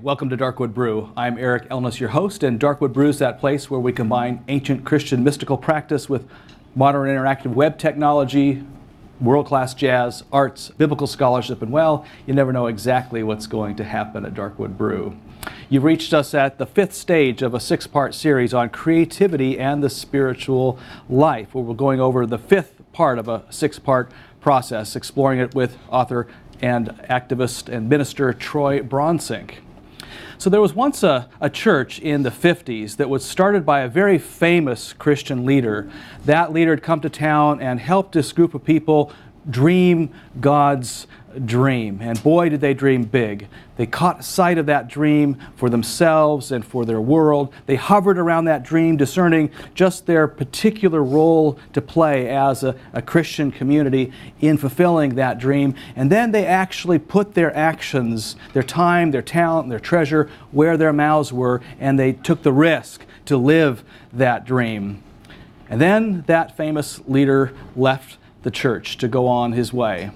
Welcome to Darkwood Brew. I'm Eric Elnes, your host, and Darkwood Brew is that place where we combine ancient Christian mystical practice with modern interactive web technology, world-class jazz, arts, biblical scholarship, and well, you never know exactly what's going to happen at Darkwood Brew. You've reached us at the fifth stage of a six-part series on creativity and the spiritual life, where we're going over the fifth part of a six-part process, exploring it with author and activist and minister Troy Bronsink. So there was once a church in the 50s that was started by a very famous Christian leader. That leader had come to town and helped this group of people dream God's dream. And boy, did they dream big. They caught sight of that dream for themselves and for their world. They hovered around that dream, discerning just their particular role to play as a Christian community in fulfilling that dream. And then they actually put their actions, their time, their talent, their treasure where their mouths were, and they took the risk to live that dream. And then that famous leader left the church to go on his way,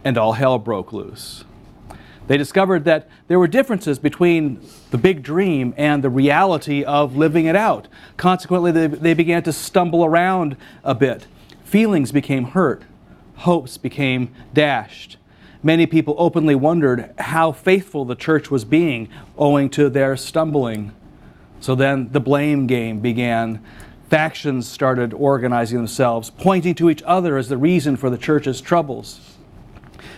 and all hell broke loose. They discovered that there were differences between the big dream and the reality of living it out. Consequently, they began to stumble around a bit. Feelings became hurt. Hopes became dashed. Many people openly wondered how faithful the church was being owing to their stumbling. So then the blame game began. Factions started organizing themselves, pointing to each other as the reason for the church's troubles.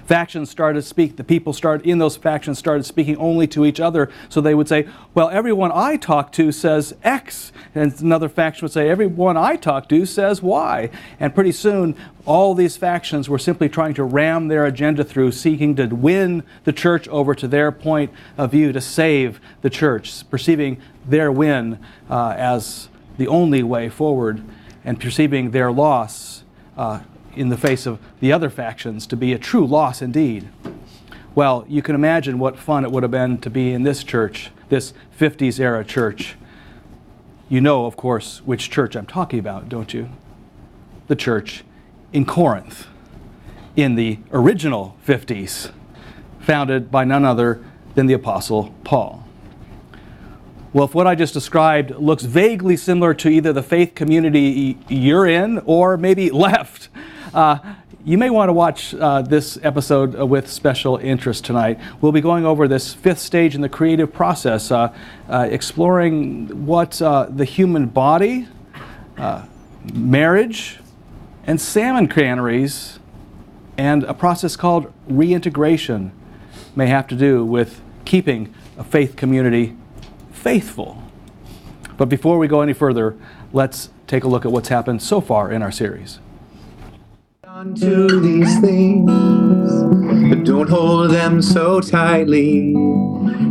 Factions started to speak. The people in those factions started speaking only to each other. So they would say, well, everyone I talk to says X. And another faction would say, everyone I talk to says Y. And pretty soon, all these factions were simply trying to ram their agenda through, seeking to win the church over to their point of view, to save the church, perceiving their win as the only way forward, and perceiving their loss in the face of the other factions to be a true loss indeed. Well, you can imagine what fun it would have been to be in this church, this 50s era church. You know, of course, which church I'm talking about, don't you? The church in Corinth, in the original 50s, founded by none other than the Apostle Paul. Well, if what I just described looks vaguely similar to either the faith community you're in or maybe left, you may want to watch this episode with special interest tonight. We'll be going over this fifth stage in the creative process, exploring what the human body, marriage, and salmon canneries, and a process called reintegration may have to do with keeping a faith community faithful. But before we go any further, let's take a look at what's happened so far in our series. To these things, but don't hold them so tightly,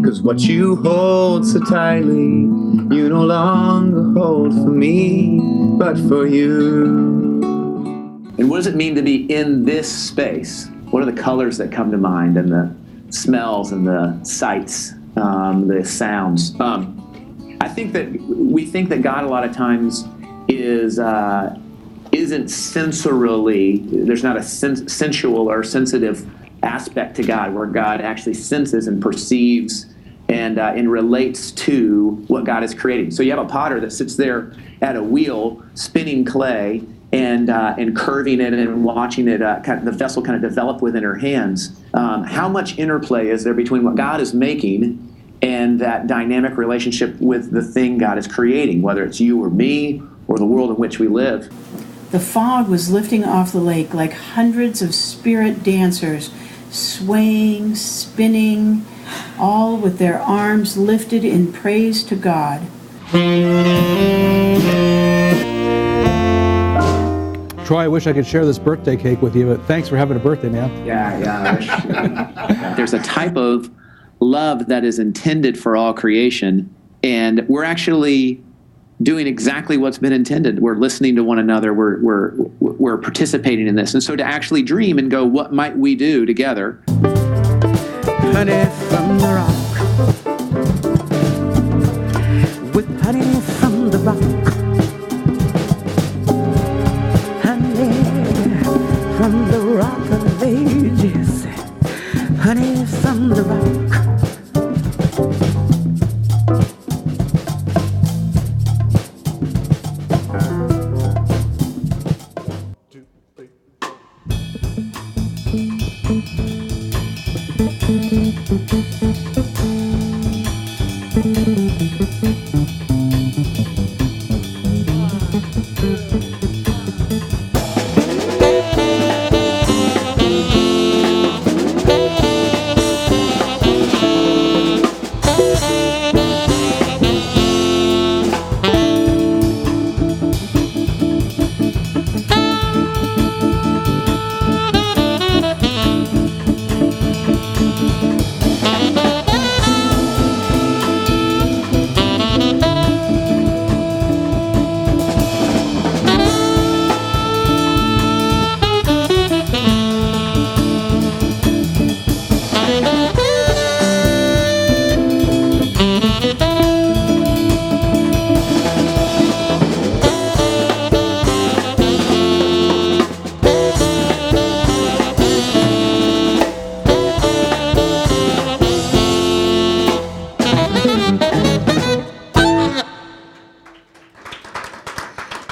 'cause what you hold so tightly, you no longer hold for me, but for you. And what does it mean to be in this space? What are the colors that come to mind, and the smells and the sights? The sounds. I think that we think that God a lot of times isn't sensorily. There's not a sensual or sensitive aspect to God, where God actually senses and perceives and relates to what God is creating. So you have a potter that sits there at a wheel spinning clay and curving it and watching it, the vessel kind of develop within her hands. How much interplay is there between what God is making and that dynamic relationship with the thing God is creating, whether it's you or me or the world in which we live? The fog was lifting off the lake like hundreds of spirit dancers, swaying, spinning, all with their arms lifted in praise to God. Troy, I wish I could share this birthday cake with you, but thanks for having a birthday, man. Yeah. There's a type of love that is intended for all creation, and we're actually doing exactly what's been intended. We're listening to one another. We're participating in this, and so to actually dream and go, what might we do together? Honey from the rock, with honey from the rock, honey from the rock of ages, honey from the rock.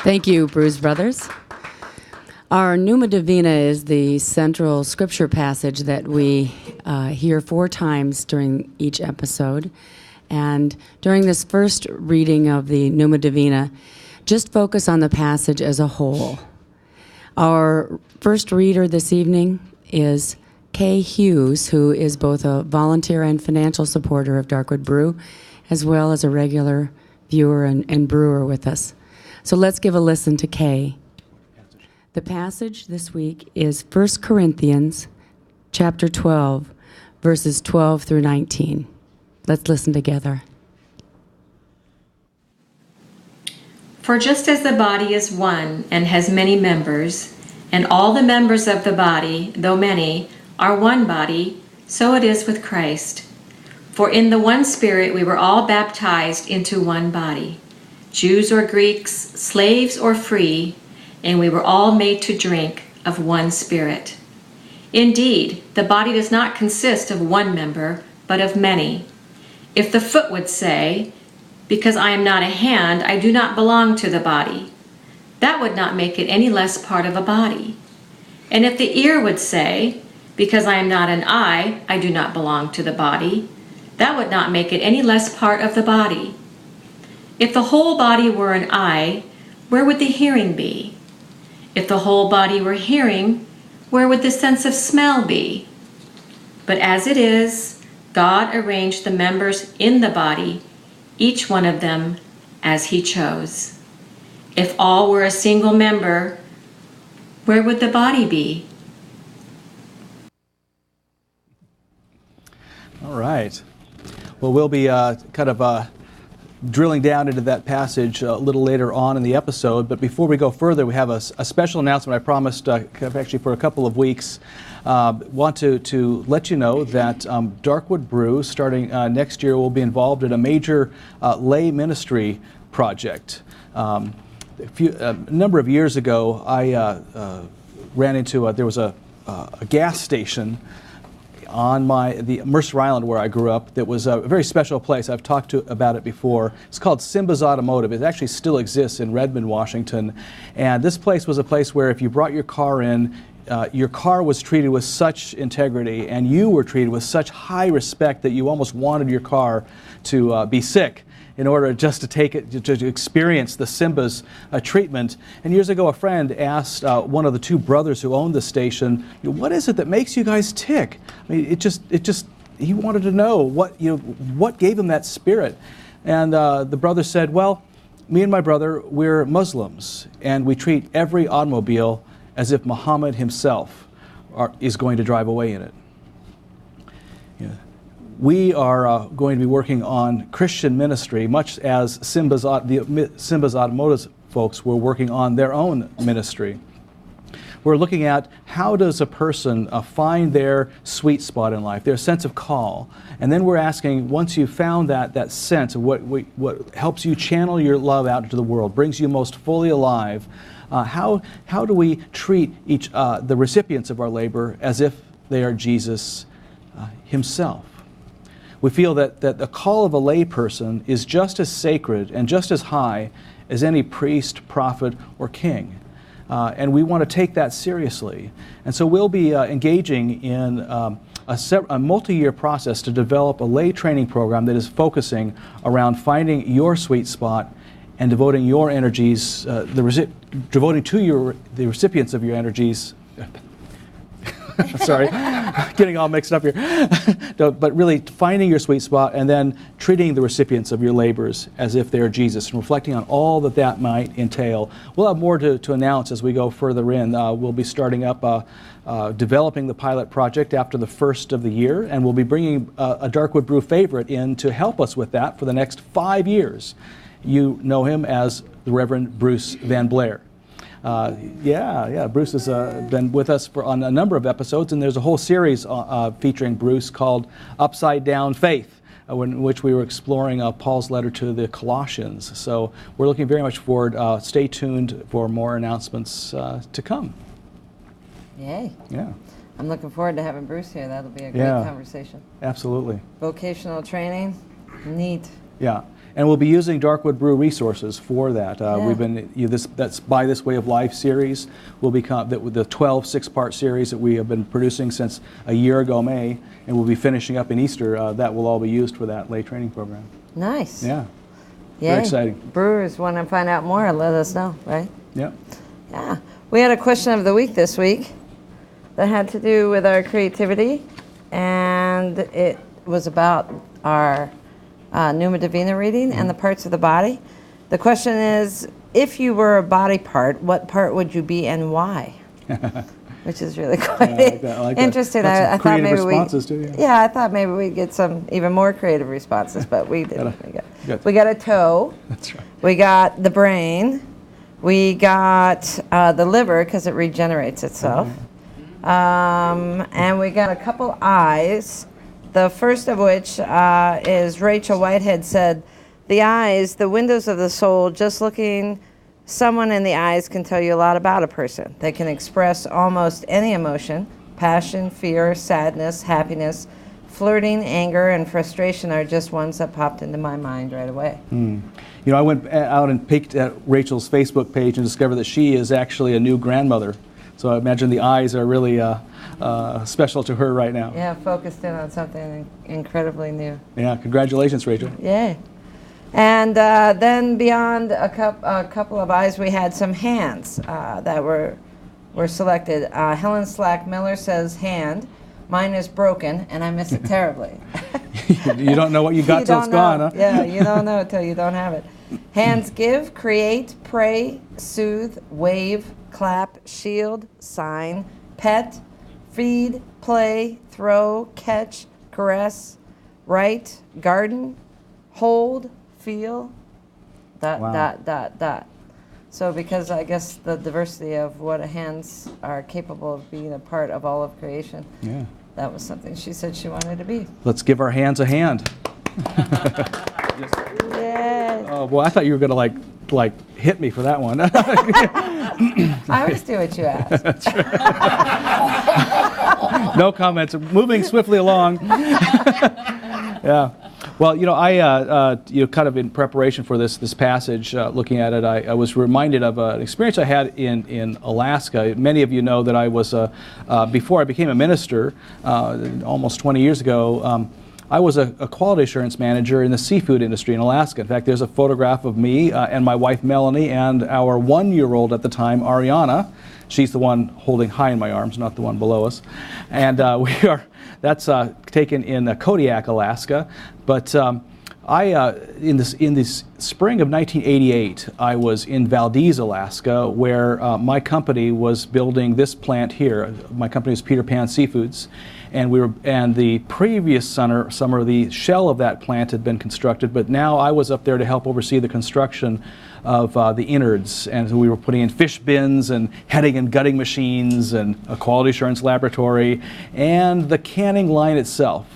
Thank you, Brew's Brothers. Our Pneuma Divina is the central scripture passage that we hear 4 times during each episode. And during this first reading of the Pneuma Divina, just focus on the passage as a whole. Our first reader this evening is Kay Hughes, who is both a volunteer and financial supporter of Darkwood Brew, as well as a regular viewer and brewer with us. So let's give a listen to Kay. The passage this week is 1 Corinthians chapter 12, verses 12 through 19. Let's listen together. For just as the body is one and has many members, and all the members of the body, though many, are one body, so it is with Christ. For in the one Spirit we were all baptized into one body, Jews or Greeks, slaves or free, and we were all made to drink of one Spirit. Indeed, the body does not consist of one member, but of many. If the foot would say, "Because I am not a hand, I do not belong to the body," that would not make it any less part of a body. And if the ear would say, "Because I am not an eye, I do not belong to the body," that would not make it any less part of the body. If the whole body were an eye, where would the hearing be? If the whole body were hearing, where would the sense of smell be? But as it is, God arranged the members in the body, each one of them as he chose. If all were a single member, where would the body be? All right. Well, we'll be drilling down into that passage a little later on in the episode. But before we go further, we have a special announcement I promised actually for a couple of weeks. Want to let you know that Darkwood Brew, starting next year, will be involved in a major lay ministry project. A number of years ago, I ran into there was a gas station on the Mercer Island where I grew up that was a very special place. I've talked about it before. It's called Simba's Automotive. It actually still exists in Redmond, Washington. And this place was a place where if you brought your car in, your car was treated with such integrity and you were treated with such high respect that you almost wanted your car to be sick in order just to take it, to experience the Simba's treatment. And years ago, a friend asked one of the 2 brothers who owned the station, "What is it that makes you guys tick?" I mean, he wanted to know what gave him that spirit. And the brother said, "Well, me and my brother, we're Muslims, and we treat every automobile as if Muhammad himself is going to drive away in it." Yeah. We are going to be working on Christian ministry, much as Simba's Automotive folks were working on their own ministry. We're looking at how does a person find their sweet spot in life, their sense of call. And then we're asking, once you've found that sense of what helps you channel your love out into the world, brings you most fully alive, how do we treat the recipients of our labor as if they are Jesus himself? We feel that the call of a lay person is just as sacred and just as high as any priest, prophet, or king. And we want to take that seriously. And so we'll be engaging in a a multi-year process to develop a lay training program that is focusing around finding your sweet spot and devoting your energies, devoting to the recipients of your energies. Sorry, getting all mixed up here. No, but really finding your sweet spot and then treating the recipients of your labors as if they're Jesus and reflecting on all that that might entail. We'll have more to announce as we go further in. We'll be starting up developing the pilot project after the first of the year, and we'll be bringing a Darkwood Brew favorite in to help us with that for the next 5 years. You know him as the Reverend Bruce Van Blair. Bruce has been with us on a number of episodes, and there's a whole series featuring Bruce called Upside Down Faith, in which we were exploring Paul's letter to the Colossians. So we're looking very much forward. Stay tuned for more announcements to come. Yay. Yeah. I'm looking forward to having Bruce here. That'll be a great conversation. Absolutely. Vocational training, neat. Yeah. And we'll be using Darkwood Brew resources for that. We've been that's By This Way of Life series will become the 12 6-part series that we have been producing since a year ago May, and we'll be finishing up in Easter. That will all be used for that lay training program. Nice. Yeah. Yay. Very exciting. Brewers want to find out more, let us know, right? Yeah. Yeah. We had a question of the week this week that had to do with our creativity, and it was about our Pneuma Divina reading and the parts of the body. The question is, if you were a body part, what part would you be and why? Which is really quite I like interesting. I thought maybe I thought maybe we'd get some even more creative responses, but we didn't. Good. We got a toe. That's right. We got the brain. We got the liver because it regenerates itself. And we got a couple eyes. The first of which is Rachel Whitehead said, the eyes, the windows of the soul, just looking someone in the eyes can tell you a lot about a person. They can express almost any emotion. Passion, fear, sadness, happiness, flirting, anger, and frustration are just ones that popped into my mind right away. You know, I went out and peeked at Rachel's Facebook page and discovered that she is actually a new grandmother. So I imagine the eyes are really special to her right now. Yeah, focused in on something incredibly new. Yeah, congratulations, Rachel. Yay. And then beyond a couple of eyes, we had some hands that were selected. Helen Slack Miller says hand. Mine is broken, and I miss it terribly. You don't know what you got till it's gone, huh? Yeah, you don't know it till you don't have it. Hands give, create, pray, soothe, wave, clap, shield, sign, pet, feed, play, throw, catch, caress, write, garden, hold, feel, ... So because I guess the diversity of what hands are capable of being a part of all of creation, that was something she said she wanted to be. Let's give our hands a hand. Yes. Oh, boy, I thought you were going to like hit me for that one. I always do what you ask. No comments. Moving swiftly along. Yeah. Well, you know, kind of in preparation for this passage, looking at it, I was reminded of an experience I had in Alaska. Many of you know that I was, before I became a minister, almost 20 years ago, I was a quality assurance manager in the seafood industry in Alaska. In fact, there's a photograph of me and my wife Melanie and our 1-year-old at the time, Ariana. She's the one holding high in my arms, not the one below us. And that's taken in Kodiak, Alaska. But in the spring of 1988, I was in Valdez, Alaska, where my company was building this plant here. My company was Peter Pan Seafoods. And the previous summer, the shell of that plant had been constructed, but now I was up there to help oversee the construction of the innards. And so we were putting in fish bins and heading and gutting machines and a quality assurance laboratory and the canning line itself.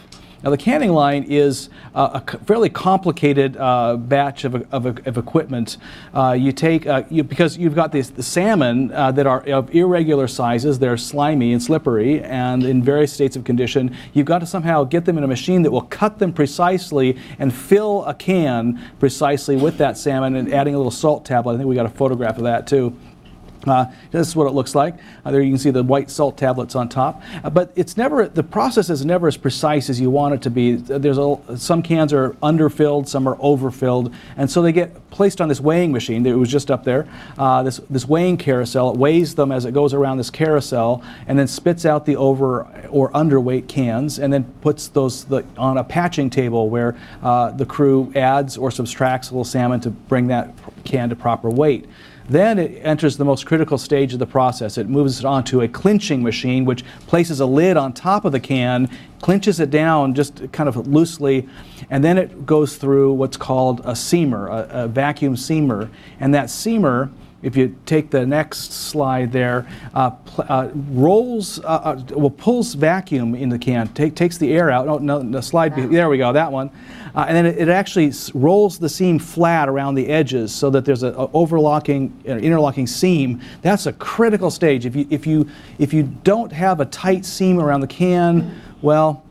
Now, the canning line is a fairly complicated batch of equipment. You take because you've got the salmon that are of irregular sizes. They're slimy and slippery, and in various states of condition. You've got to somehow get them in a machine that will cut them precisely and fill a can precisely with that salmon, and adding a little salt tablet. I think we got a photograph of that too. This is what it looks like. There you can see the white salt tablets on top. But it's never, the process is never as precise as you want it to be. Some cans are underfilled, some are overfilled, and so they get placed on this weighing machine. It was just up there. This weighing carousel. It weighs them as it goes around this carousel, and then spits out the over or underweight cans, and then puts those on a patching table where the crew adds or subtracts a little salmon to bring that can to proper weight. Then it enters the most critical stage of the process. It moves it onto a clinching machine, which places a lid on top of the can, clinches it down just kind of loosely, and then it goes through what's called a seamer, a vacuum seamer. And that seamer, if you take the next slide there, pulls vacuum in the can, takes the air out. Oh, no, the slide, there we go, that one. And then it actually rolls the seam flat around the edges so that there's an interlocking seam. That's a critical stage. If you don't have a tight seam around the can, well,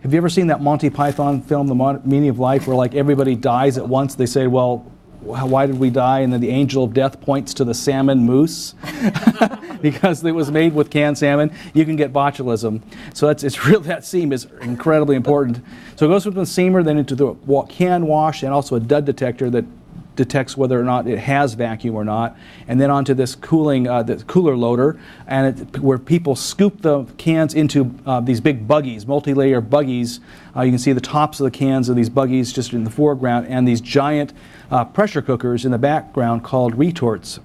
have you ever seen that Monty Python film, The Meaning of Life, where like everybody dies at once? They say, well, why did we die? And then the angel of death points to the salmon mousse because it was made with canned salmon. You can get botulism. So it's real. That seam is incredibly important. So it goes from the seamer, then into the can wash, and also a dud detector that detects whether or not it has vacuum or not, and then onto this the cooler loader, and where people scoop the cans into these big buggies, multi-layer buggies. You can see the tops of the cans of these buggies just in the foreground, and these giant pressure cookers in the background called retorts.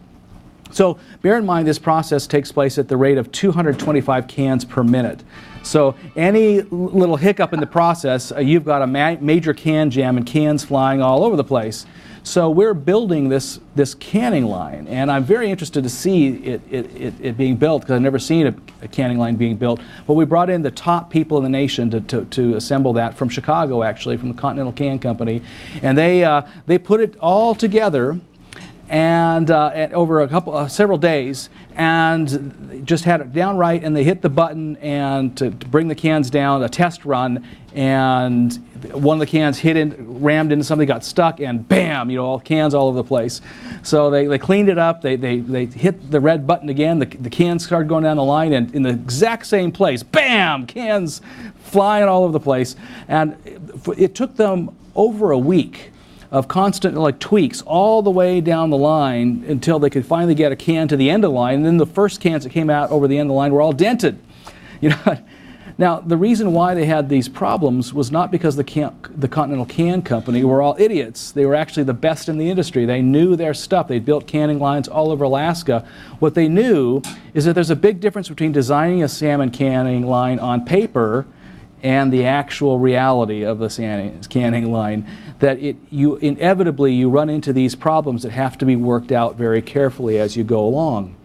So bear in mind this process takes place at the rate of 225 cans per minute. So any little hiccup in the process, you've got a major can jam and cans flying all over the place. So we're building this canning line, and I'm very interested to see it being built because I've never seen a canning line being built. But we brought in the top people in the nation to assemble that from Chicago, actually, from the Continental Can Company, and they put it all together and over several days, and just had it down right, and they hit the button and to bring the cans down, a test run, and one of the cans rammed into something, got stuck, and bam, all cans all over the place. So they cleaned it up, they hit the red button again, the cans started going down the line, and in the exact same place, bam, cans flying all over the place. And it took them over a week of constant tweaks all the way down the line until they could finally get a can to the end of the line. And then the first cans that came out over the end of the line were all dented. Now, the reason why they had these problems was not because the Continental Can Company were all idiots. They were actually the best in the industry. They knew their stuff. They built canning lines all over Alaska. What they knew is that there's a big difference between designing a salmon canning line on paper and the actual reality of the canning line, that you inevitably run into these problems that have to be worked out very carefully as you go along.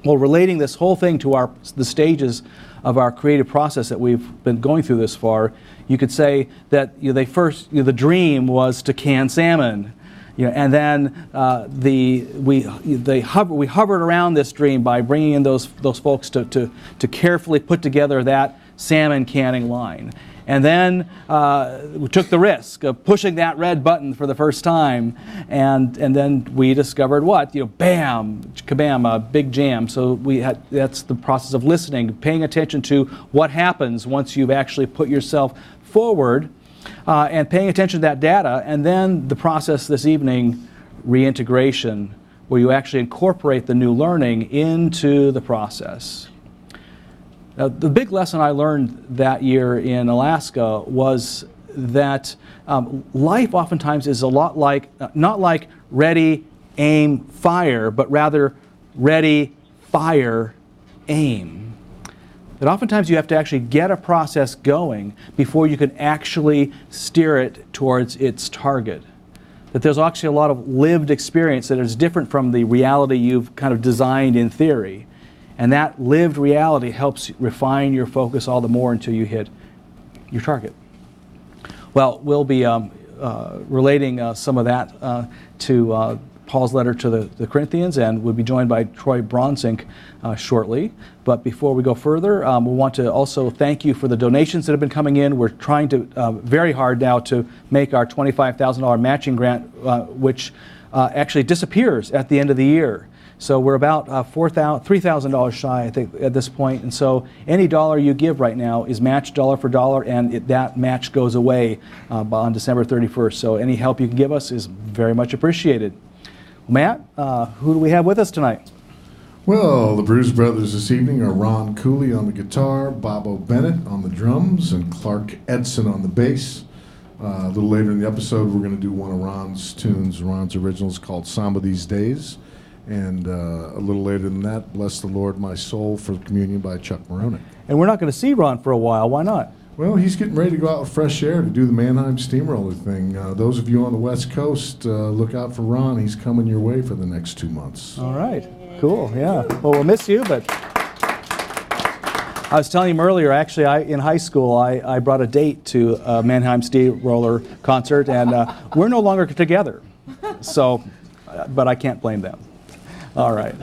Well, relating this whole thing to the stages of our creative process that we've been going through this far, you could say that the dream was to can salmon. And then we hovered around this dream by bringing in those folks to carefully put together that salmon canning line. And then we took the risk of pushing that red button for the first time, and then we discovered what? Bam, kabam, a big jam. So that's the process of listening, paying attention to what happens once you've actually put yourself forward, and paying attention to that data, and then the process this evening, reintegration, where you actually incorporate the new learning into the process. Now, the big lesson I learned that year in Alaska was that life oftentimes is a lot like, not like ready, aim, fire, but rather ready, fire, aim. That oftentimes you have to actually get a process going before you can actually steer it towards its target. That there's actually a lot of lived experience that is different from the reality you've kind of designed in theory. And that lived reality helps refine your focus all the more until you hit your target. Well, we'll be relating some of that to Paul's letter to the Corinthians, and we'll be joined by Troy Bronsink shortly. But before we go further, we want to also thank you for the donations that have been coming in. We're trying to very hard now to make our $25,000 matching grant, which actually disappears at the end of the year. So we're about $3,000 shy, I think, at this point. And so any dollar you give right now is matched dollar for dollar, and that match goes away on December 31st. So any help you can give us is very much appreciated. Matt, who do we have with us tonight? Well, the Brews brothers this evening are Ron Cooley on the guitar, Bob O'Bennett on the drums, and Clark Edson on the bass. A little later in the episode, we're going to do one of Ron's tunes, Ron's originals, called Samba These Days. And a little later than that, Bless the Lord, My Soul for Communion by Chuck Moronic. And we're not going to see Ron for a while. Why not? Well, he's getting ready to go out with fresh air to do the Mannheim Steamroller thing. Those of you on the West Coast, look out for Ron. He's coming your way for the next 2 months. All right. Cool, yeah. Well, we'll miss you, but I was telling him earlier, actually, in high school, I brought a date to a Mannheim Steamroller concert, and we're no longer together. So, but I can't blame them. All right.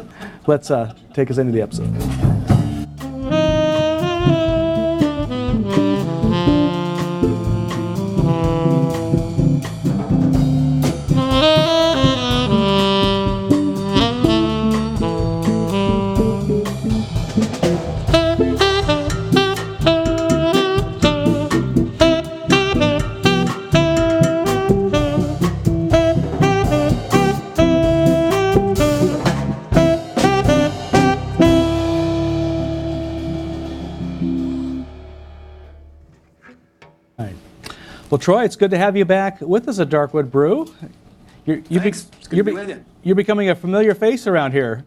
Let's take us into the episode. Well, Troy, it's good to have you back with us at Darkwood Brew. Thanks. It's good to be with you. You're becoming a familiar face around here.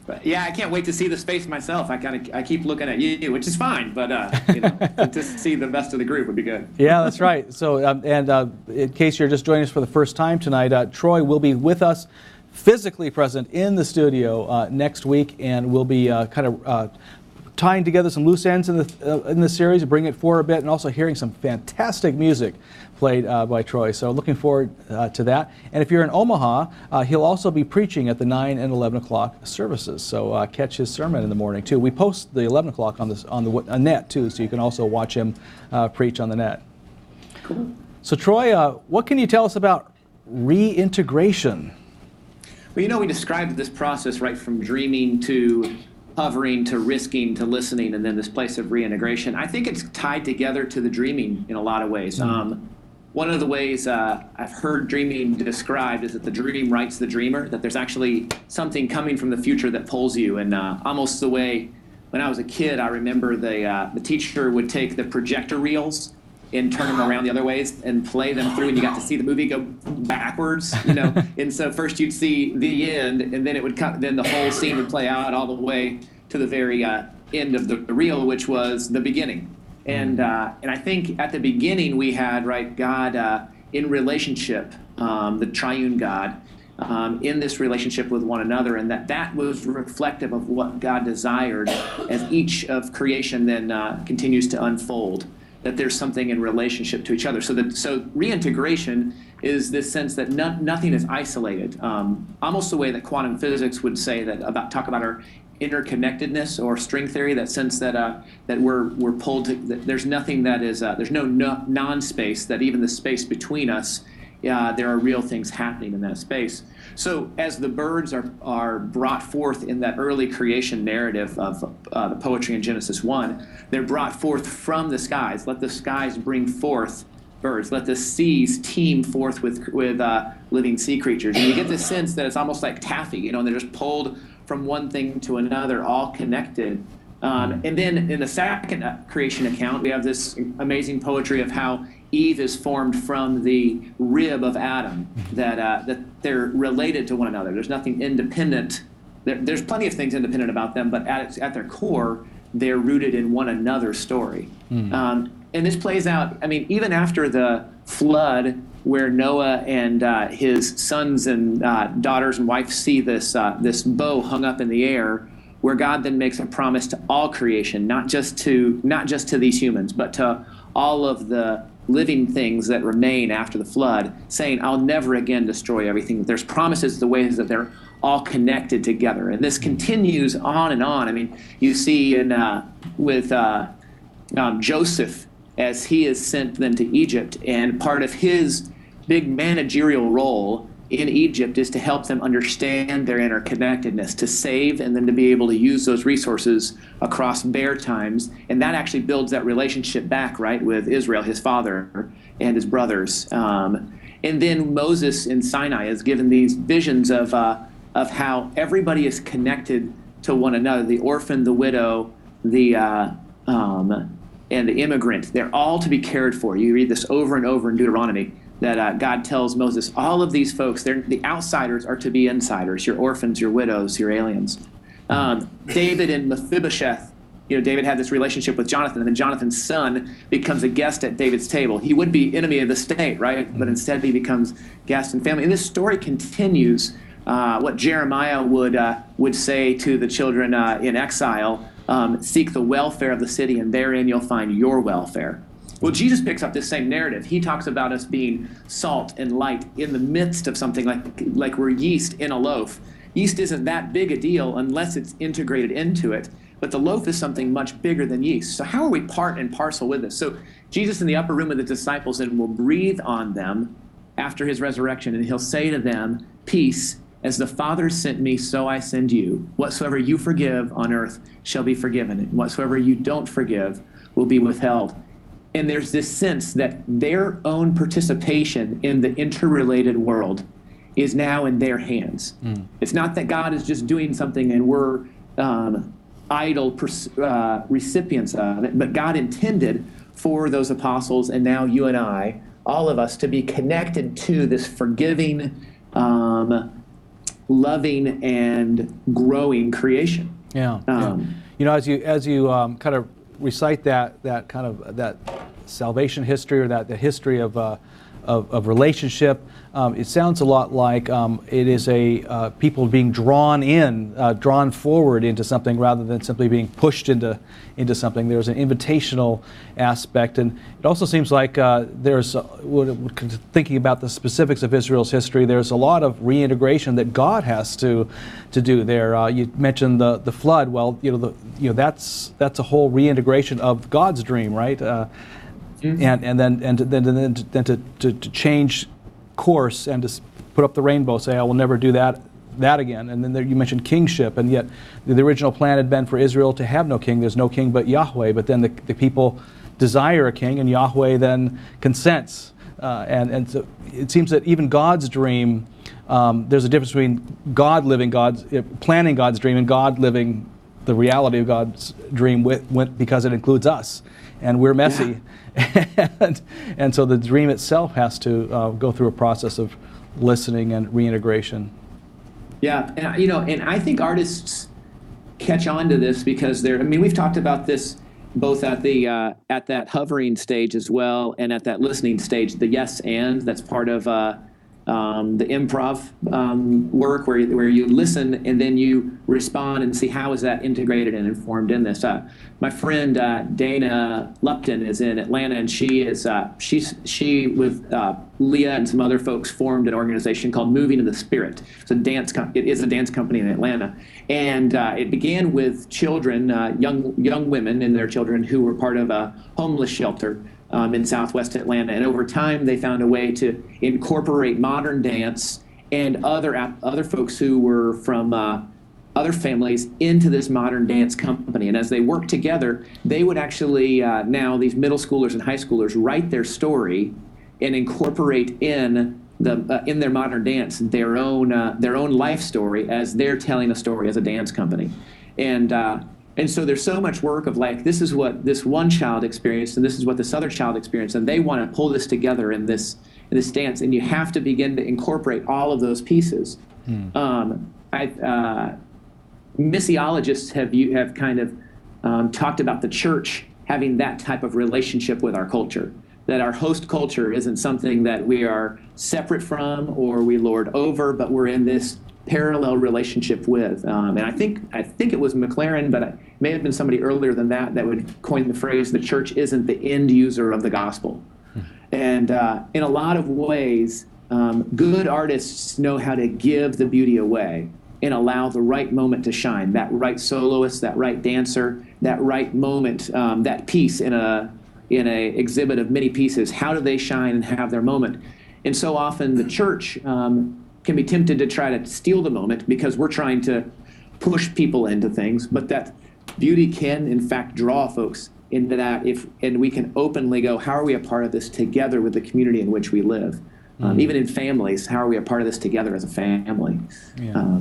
But yeah, I can't wait to see this face myself. I keep looking at you, which is fine, but to see the rest of the group would be good. Yeah, that's right. So, in case you're just joining us for the first time tonight, Troy will be with us, physically present in the studio next week, and we'll be tying together some loose ends in the series, bring it forward a bit, and also hearing some fantastic music played by Troy. So looking forward to that. And if you're in Omaha, he'll also be preaching at the 9 and 11 o'clock services. So catch his sermon in the morning too. We post the 11 o'clock on the net too, so you can also watch him preach on the net. Cool. So Troy, what can you tell us about reintegration? Well, we described this process right from dreaming to hovering to risking to listening, and then this place of reintegration. I think it's tied together to the dreaming in a lot of ways. One of the ways I've heard dreaming described is that the dream writes the dreamer, that there's actually something coming from the future that pulls you. And almost the way when I was a kid, I remember the teacher would take the projector reels and turn them around the other ways and play them through, and you got to see the movie go backwards, And so first you'd see the end, and then it would then the whole scene would play out all the way to the very end of the reel, which was the beginning. And I think at the beginning we had God in relationship, the triune God, in this relationship with one another, and that was reflective of what God desired as each of creation then continues to unfold. That there's something in relationship to each other. So reintegration is this sense that nothing is isolated. Almost the way that quantum physics would say talk about our interconnectedness or string theory, that sense that we're pulled to, that there's nothing that is, there's no non-space, that even the space between us, there are real things happening in that space. So as the birds are brought forth in that early creation narrative of the poetry in Genesis 1, they're brought forth from the skies. Let the skies bring forth birds. Let the seas teem forth with living sea creatures. And you get this sense that it's almost like taffy, and they're just pulled from one thing to another, all connected. And then in the second creation account, we have this amazing poetry of how Eve is formed from the rib of Adam, that they're related to one another. There's nothing independent. There's plenty of things independent about them, but at their core, they're rooted in one another's story. And this plays out, even after the flood, where Noah and his sons and daughters and wife see this bow hung up in the air, where God then makes a promise to all creation, not just to these humans, but to all of the living things that remain after the flood, saying, I'll never again destroy everything. There's promises, the ways that they're all connected together. And this continues on and on. You see with Joseph, as he is sent then to Egypt, and part of his big managerial role in Egypt is to help them understand their interconnectedness, to save and then to be able to use those resources across bear times. And that actually builds that relationship back, right, with Israel, his father, and his brothers. And then Moses in Sinai is given these visions of how everybody is connected to one another, the orphan, the widow, and the immigrant. They're all to be cared for. You read this over and over in Deuteronomy, that God tells Moses, all of these folks, the outsiders are to be insiders, your orphans, your widows, your aliens. David and Mephibosheth, David had this relationship with Jonathan, and then Jonathan's son becomes a guest at David's table. He would be enemy of the state, right? But instead he becomes guest and family. And this story continues what Jeremiah would say to the children in exile, seek the welfare of the city, and therein you'll find your welfare. Well, Jesus picks up this same narrative. He talks about us being salt and light in the midst of something like we're yeast in a loaf. Yeast isn't that big a deal unless it's integrated into it, but the loaf is something much bigger than yeast. So how are we part and parcel with this? So Jesus in the upper room with the disciples and will breathe on them after his resurrection, and he'll say to them, peace, as the Father sent me, so I send you. Whatsoever you forgive on earth shall be forgiven, and whatsoever you don't forgive will be withheld. And there's this sense that their own participation in the interrelated world is now in their hands. It's not that God is just doing something and we're idle recipients of it, but God intended for those apostles, and now you and I, all of us, to be connected to this forgiving, loving, and growing creation. Yeah. As you kind of recite that kind of that salvation history, or the history of relationship, it sounds a lot like it is people being drawn forward into something rather than simply being pushed into something. There's an invitational aspect, and it also seems like thinking about the specifics of Israel's history, there's a lot of reintegration that God has to do there. You mentioned the flood. Well, that's a whole reintegration of God's dream, right? And then to change course and to put up the rainbow, say, I will never do that again. And then you mentioned kingship, and yet the original plan had been for Israel to have no king. There's no king but Yahweh. But then the people desire a king, and Yahweh then consents. And so it seems that even God's dream, there's a difference between God planning God's dream and God living the reality of God's dream because it includes us, and we're messy. Yeah. and so the dream itself has to go through a process of listening and reintegration. Yeah, and I think artists catch on to this because we've talked about this both at that hovering stage as well, and at that listening stage, the yes and, that's part of the improv work where you listen and then you respond and see how is that integrated and informed in this. My friend Dana Lupton is in Atlanta, and she with Leah and some other folks formed an organization called Moving in the Spirit. It is a dance company in Atlanta, and it began with children, young women and their children who were part of a homeless shelter in Southwest Atlanta, and over time they found a way to incorporate modern dance and other folks who were from other families into this modern dance company. And as they worked together, they would actually now these middle schoolers and high schoolers write their story and incorporate in their modern dance their own life story as they're telling a story as a dance company. And so there's so much work of this is what this one child experienced, and this is what this other child experienced, and they want to pull this together in this dance, and you have to begin to incorporate all of those pieces. Missiologists have kind of talked about the church having that type of relationship with our culture, that our host culture isn't something that we are separate from or we lord over, but we're in this parallel relationship with. And I think it was McLaren, but it may have been somebody earlier than that would coin the phrase, the church isn't the end user of the gospel. And in a lot of ways, good artists know how to give the beauty away and allow the right moment to shine, that right soloist, that right dancer, that right moment, that piece in a exhibit of many pieces. How do they shine and have their moment? And so often the church can be tempted to try to steal the moment because we're trying to push people into things, but that beauty can in fact draw folks into that, and we can openly go, how are we a part of this together with the community in which we live? Even in families, how are we a part of this together as a family? Yeah.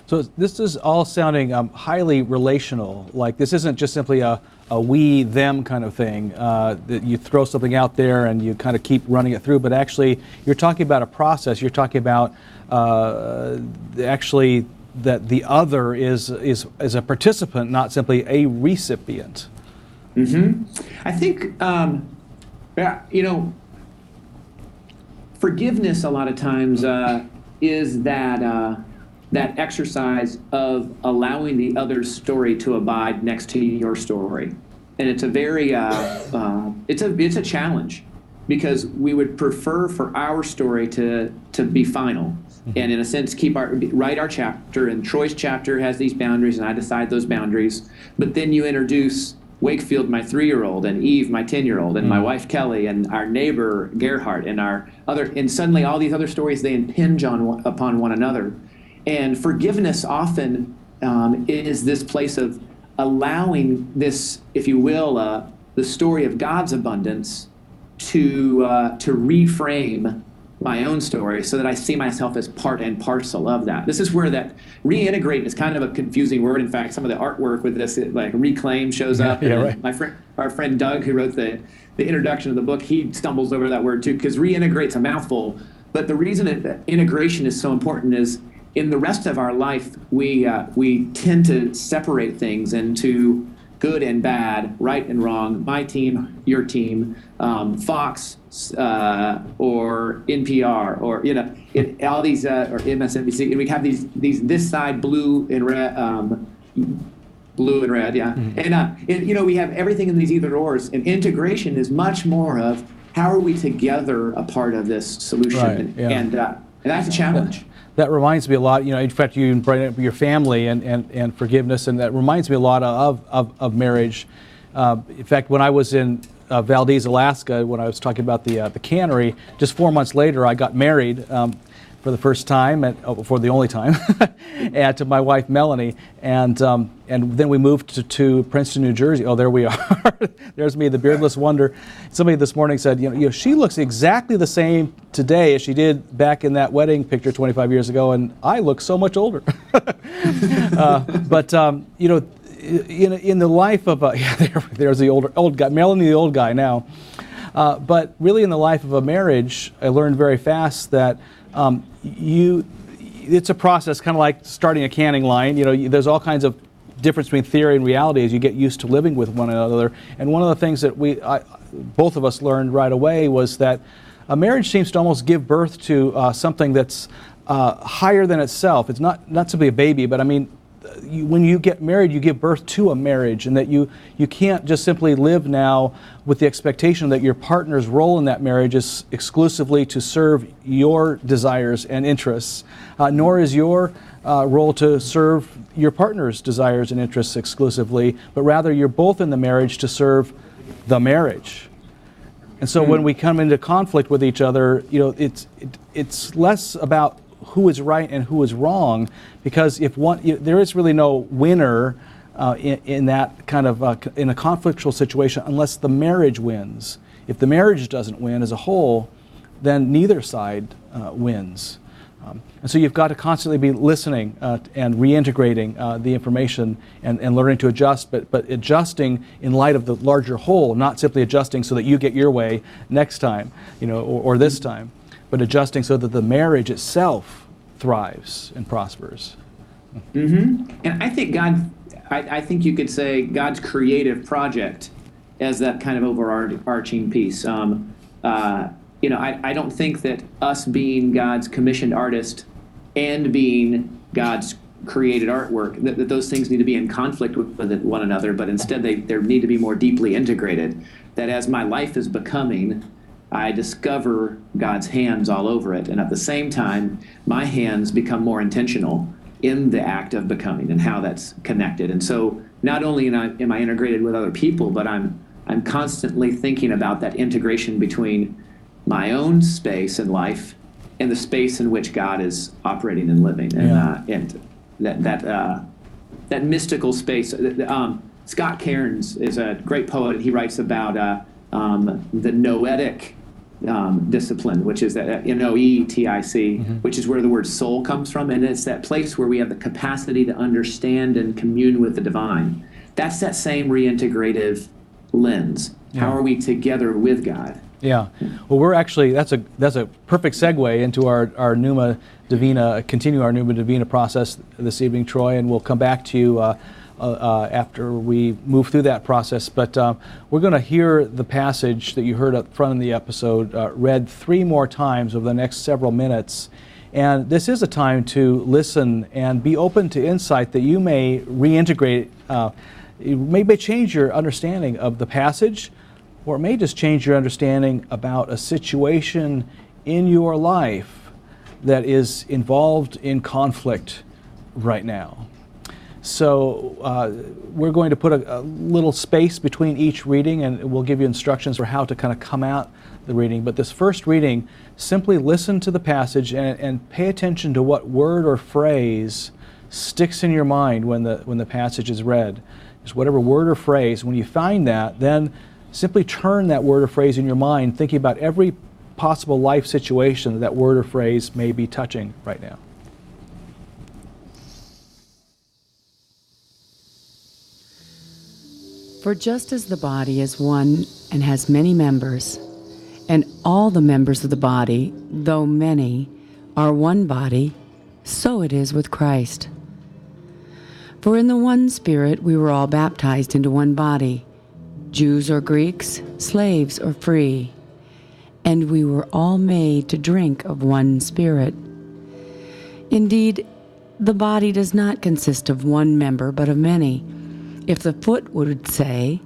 So this is all sounding highly relational. Like this isn't just simply a we, them kind of thing, that you throw something out there and you kind of keep running it through, but actually you're talking about a process. You're talking about actually that the other is a participant, not simply a recipient. I think, forgiveness a lot of times is that exercise of allowing the other's story to abide next to your story, and it's a very it's a challenge because we would prefer for our story to be final, and in a sense write our chapter. And Troy's chapter has these boundaries, and I decide those boundaries. But then you introduce Wakefield, my 3-year-old, and Eve, my 10-year-old, and my wife Kelly, and our neighbor Gerhardt, and suddenly all these other stories, they impinge upon one another. And forgiveness often is this place of allowing this, if you will, the story of God's abundance to reframe my own story so that I see myself as part and parcel of that. This is where that reintegrate is kind of a confusing word. In fact, some of the artwork with this, like reclaim, shows up. Yeah, right. Our friend Doug, who wrote the introduction of the book, he stumbles over that word too, because reintegrate's a mouthful. But the reason that integration is so important is in the rest of our life, we tend to separate things into good and bad, right and wrong, my team, your team, Fox, or NPR, or all these, or MSNBC, and we have these this side blue and red, yeah, and we have everything in these either ors. And integration is much more of how are we together a part of this solution, right, yeah. and that's a challenge. That reminds me a lot, in fact, you brought up your family and forgiveness, and that reminds me a lot of marriage. In fact, when I was in Valdez, Alaska, when I was talking about the cannery, just 4 months later, I got married for the first time, for the only time, and to my wife, Melanie, and then we moved to Princeton, New Jersey. Oh, there we are. There's me, the beardless wonder. Somebody this morning said, she looks exactly the same today as she did back in that wedding picture 25 years ago, and I look so much older. But in the life of there's the old guy, Melanie, the old guy now. But really, in the life of a marriage, I learned very fast that it's a process, kind of like starting a canning line. There's all kinds of difference between theory and reality as you get used to living with one another. And one of the things that both of us learned right away was that a marriage seems to almost give birth to something that's higher than itself. It's not simply a baby, but I mean, when you get married, you give birth to a marriage, and that you can't just simply live now with the expectation that your partner's role in that marriage is exclusively to serve your desires and interests, nor is your role to serve your partner's desires and interests exclusively, but rather you're both in the marriage to serve the marriage. And so when we come into conflict with each other, it's less about who is right and who is wrong, because there is really no winner in that kind of in a conflictual situation unless the marriage wins. If the marriage doesn't win as a whole, then neither side wins. And so you've got to constantly be listening and reintegrating the information and learning to adjust, but adjusting in light of the larger whole, not simply adjusting so that you get your way next time, or this time, but adjusting so that the marriage itself thrives and prospers. Mm-hmm. And I think I think you could say God's creative project as that kind of overarching piece. I don't think that us being God's commissioned artist and being God's created artwork, that those things need to be in conflict with one another, but instead they need to be more deeply integrated. That as my life is becoming, I discover God's hands all over it, and at the same time, my hands become more intentional in the act of becoming and how that's connected. And so not only am I integrated with other people, but I'm constantly thinking about that integration between my own space in life the space in which God is operating and living, and that mystical space. Scott Cairns is a great poet, and he writes about the noetic discipline, which is that Noetic, which is where the word soul comes from, and it's that place where we have the capacity to understand and commune with the divine. That's that same reintegrative lens. How are we together with God? Yeah. Well, we're actually, that's a perfect segue into our Pneuma Divina, continue our Pneuma Divina process this evening, Troy, and we'll come back to you after we move through that process. But we're going to hear the passage that you heard up front in the episode read 3 more times over the next several minutes. And this is a time to listen and be open to insight that you may reintegrate. It may change your understanding of the passage, or it may just change your understanding about a situation in your life that is involved in conflict right now. So we're going to put a little space between each reading, and we'll give you instructions for how to kind of come out the reading. But this first reading, simply listen to the passage and pay attention to what word or phrase sticks in your mind when the passage is read. Just whatever word or phrase, when you find that, then simply turn that word or phrase in your mind, thinking about every possible life situation that word or phrase may be touching right now. For just as the body is one and has many members, and all the members of the body, though many, are one body, so it is with Christ. For in the one Spirit we were all baptized into one body, Jews or Greeks, slaves or free, and we were all made to drink of one Spirit. Indeed, the body does not consist of one member, but of many. If the foot would say,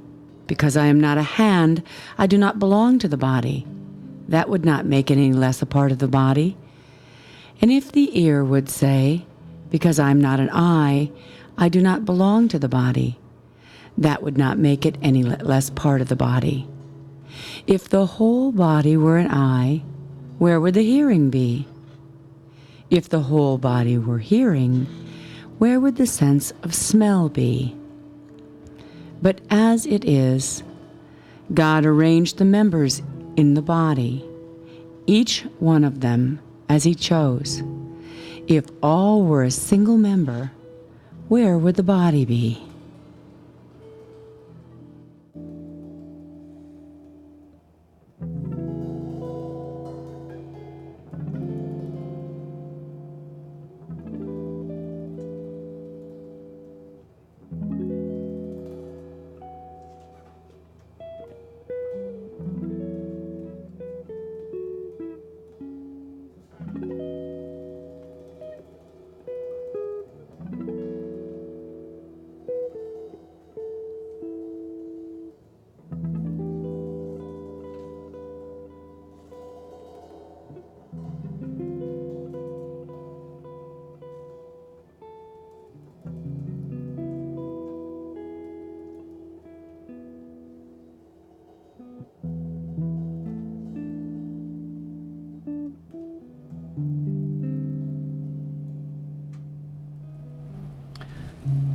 "Because I am not a hand, I do not belong to the body," that would not make it any less a part of the body. And if the ear would say, "Because I am not an eye, I do not belong to the body," that would not make it any less part of the body. If the whole body were an eye, where would the hearing be? If the whole body were hearing, where would the sense of smell be? But as it is, God arranged the members in the body, each one of them as He chose. If all were a single member, where would the body be?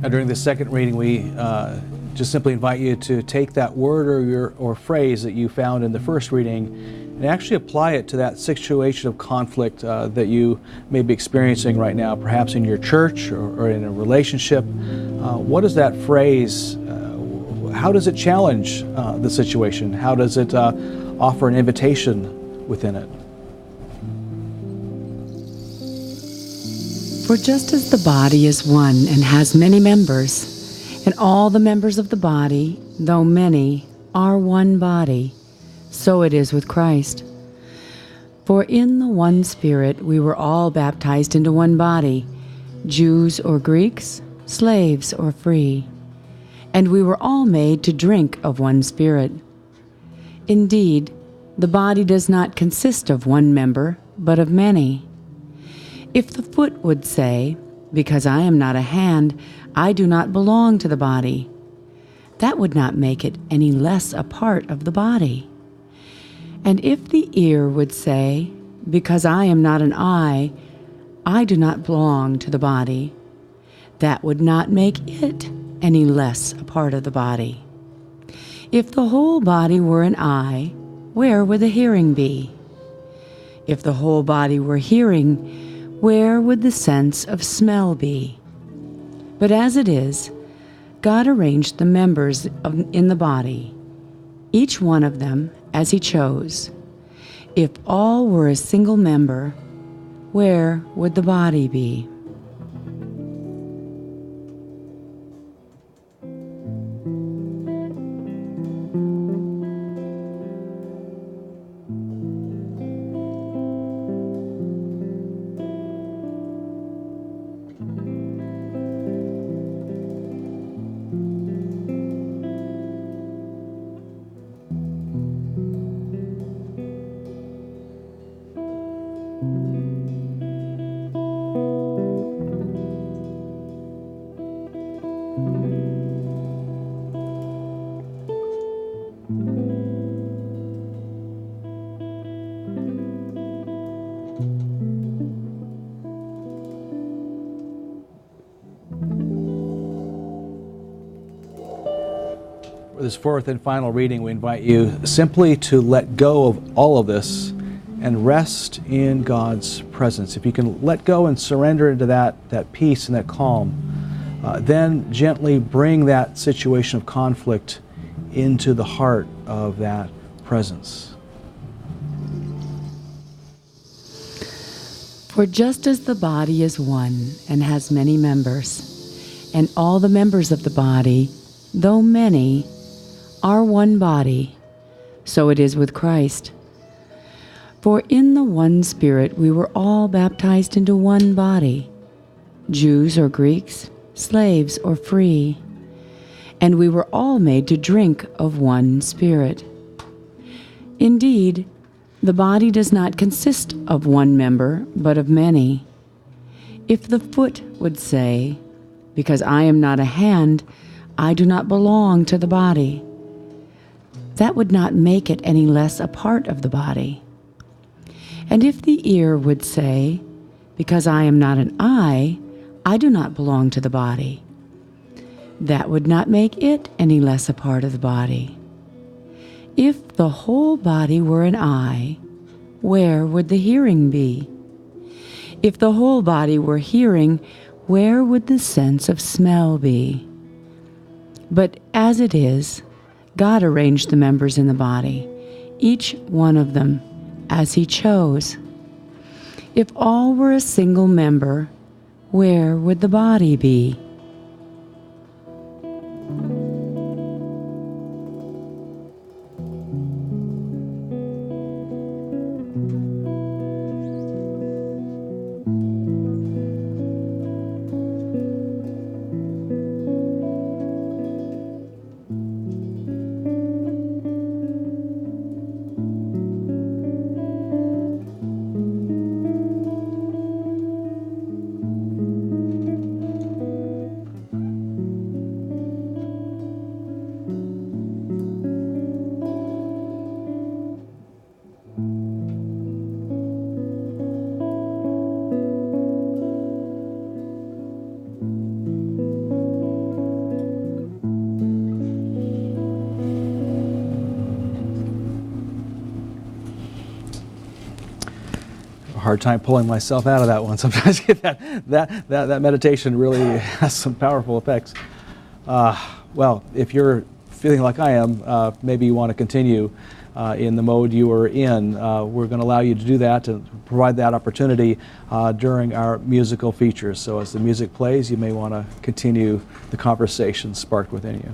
Now, during the second reading, we just simply invite you to take that word or phrase that you found in the first reading and actually apply it to that situation of conflict that you may be experiencing right now, perhaps in your church or in a relationship. What is that phrase? How does it challenge the situation? How does it offer an invitation within it? For just as the body is one and has many members, and all the members of the body, though many, are one body, so it is with Christ. For in the one Spirit we were all baptized into one body, Jews or Greeks, slaves or free, and we were all made to drink of one Spirit. Indeed, the body does not consist of one member, but of many. If the foot would say, "Because I am not a hand, I do not belong to the body," that would not make it any less a part of the body. And if the ear would say, because I am not an I do not belong to the body. That would not make it any less a part of the body. If the whole body were an eye, where would the hearing be? If the whole body were hearing, where would the sense of smell be? But as it is, God arranged the members in the body, each one of them as He chose. If all were a single member, where would the body be? For this fourth and final reading, we invite you simply to let go of all of this and rest in God's presence. If you can let go and surrender into that peace and that calm, then gently bring that situation of conflict into the heart of that presence. For just as the body is one and has many members, and all the members of the body, though many, are one body, so it is with Christ. For in the one Spirit we were all baptized into one body, Jews or Greeks, slaves or free, and we were all made to drink of one Spirit. Indeed, the body does not consist of one member, but of many. If the foot would say, "Because I am not a hand, I do not belong to the body," that would not make it any less a part of the body. And if the ear would say, "Because I am not an eye, I do not belong to the body," that would not make it any less a part of the body. If the whole body were an eye, where would the hearing be? If the whole body were hearing, where would the sense of smell be? But as it is, God arranged the members in the body, each one of them as He chose. If all were a single member, where would the body be? Hard time pulling myself out of that one. Sometimes that meditation really has some powerful effects. Well, if you're feeling like I am, maybe you want to continue in the mode you were in. We're going to allow you to do that, to provide that opportunity during our musical features. So as the music plays, you may want to continue the conversation sparked within you.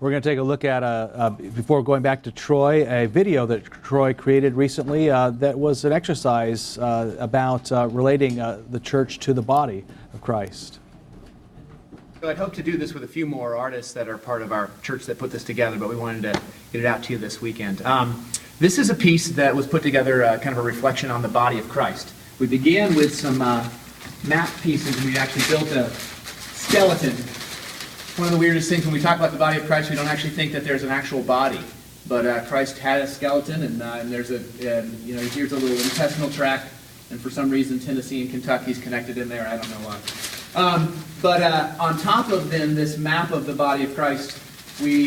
We're going to take a look at, before going back to Troy, a video that Troy created recently that was an exercise about relating the church to the body of Christ. So I'd hope to do this with a few more artists that are part of our church that put this together, but we wanted to get it out to you this weekend. This is a piece that was put together, kind of a reflection on the body of Christ. We began with some map pieces, and we actually built a skeleton. One of the weirdest things when we talk about the body of Christ, we don't actually think that there's an actual body. But Christ had a skeleton, and there's here's a little intestinal tract, and for some reason Tennessee and Kentucky's connected in there. I don't know why. But on top of then this map of the body of Christ, we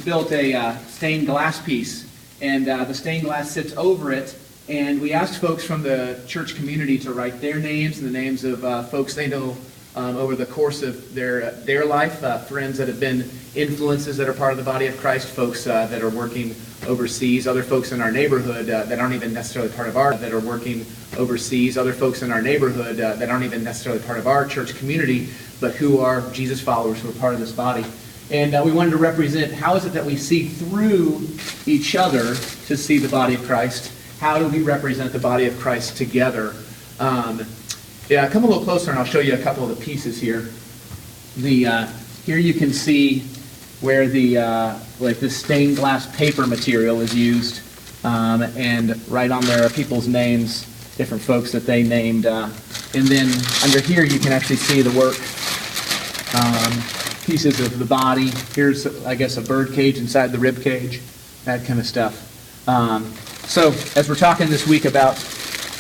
built a stained glass piece, and the stained glass sits over it. And we asked folks from the church community to write their names and the names of folks they know over the course of their life, friends that have been influences that are part of the body of Christ, folks that are working overseas, other folks in our neighborhood that aren't even necessarily part of our, that are working overseas, other folks in our neighborhood that aren't even necessarily part of our church community, but who are Jesus followers, who are part of this body. And we wanted to represent how is it that we see through each other to see the body of Christ. How do we represent the body of Christ together? Yeah, come a little closer and I'll show you a couple of the pieces here. Here you can see where this stained glass paper material is used, and right on there are people's names, different folks that they named. And then under here you can actually see the work, pieces of the body. Here's, I guess, a bird cage inside the rib cage, that kind of stuff. So as we're talking this week about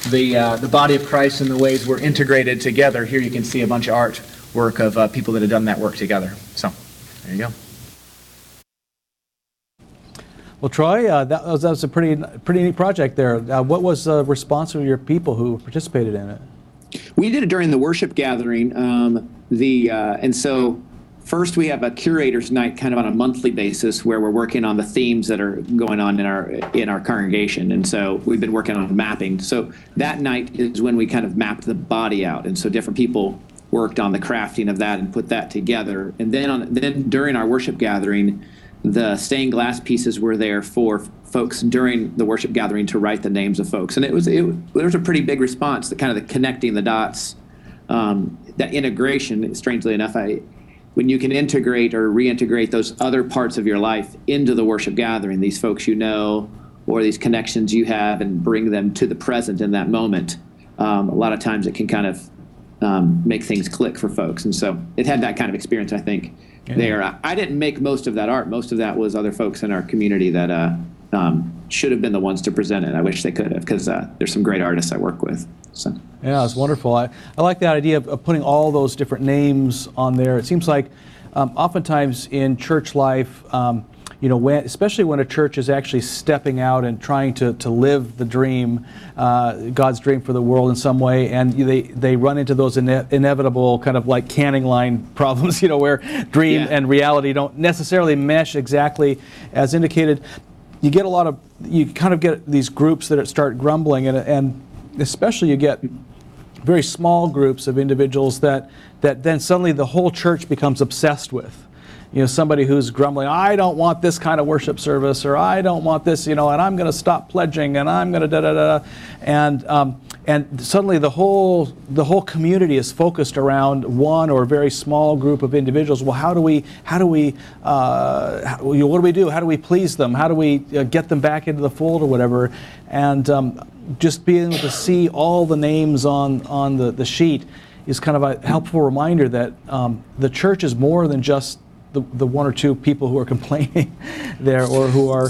the body of Christ and the ways we're integrated together, here you can see a bunch of artwork of people that have done that work together. So there you go. Well, Troy, that was a pretty neat project there. What was the response of your people who participated in it? We did it during the worship gathering. And so first we have a curator's night kind of on a monthly basis where we're working on the themes that are going on in our congregation. And so we've been working on mapping. So that night is when we kind of mapped the body out. And so different people worked on the crafting of that and put that together. And then during our worship gathering, the stained glass pieces were there for folks during the worship gathering to write the names of folks. And there was a pretty big response, the kind of the connecting the dots, that integration, strangely enough, when you can integrate or reintegrate those other parts of your life into the worship gathering, these folks you know, or these connections you have, and bring them to the present in that moment, a lot of times it can kind of make things click for folks. And so it had that kind of experience, I think, there. I didn't make most of that art. Most of that was other folks in our community that should have been the ones to present it. I wish they could have, because there's some great artists I work with. So. Yeah, it's wonderful. I like that idea of putting all those different names on there. It seems like oftentimes in church life, especially when a church is actually stepping out and trying to live the dream, God's dream for the world in some way, and they run into those inevitable kind of like canning line problems, where dream and reality don't necessarily mesh exactly as indicated. You kind of get these groups that start grumbling, and especially you get very small groups of individuals that then suddenly the whole church becomes obsessed with. Somebody who's grumbling, I don't want this kind of worship service, or I don't want this, and I'm going to stop pledging, and I'm going to da-da-da. And suddenly the whole community is focused around one or a very small group of individuals. Well, what do we do? How do we please them? How do we get them back into the fold or whatever? And just being able to see all the names on the sheet is kind of a helpful reminder that the church is more than just the one or two people who are complaining there, or who are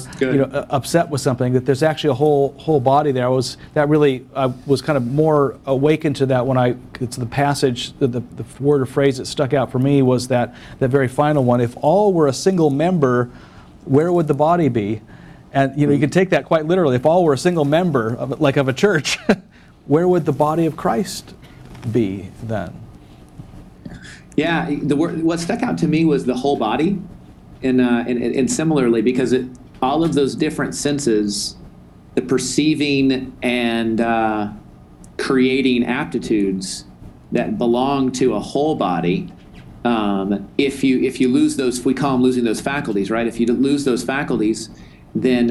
upset with something. That there's actually a whole body there. I was kind of more awakened to that it's the passage, the word or phrase that stuck out for me was that very final one. If all were a single member, where would the body be? And you can take that quite literally. If all were a single member of a church, where would the body of Christ be then? Yeah, what stuck out to me was the whole body, and similarly, because all of those different senses, the perceiving and creating aptitudes that belong to a whole body, if you lose those, we call them losing those faculties, right? If you lose those faculties, then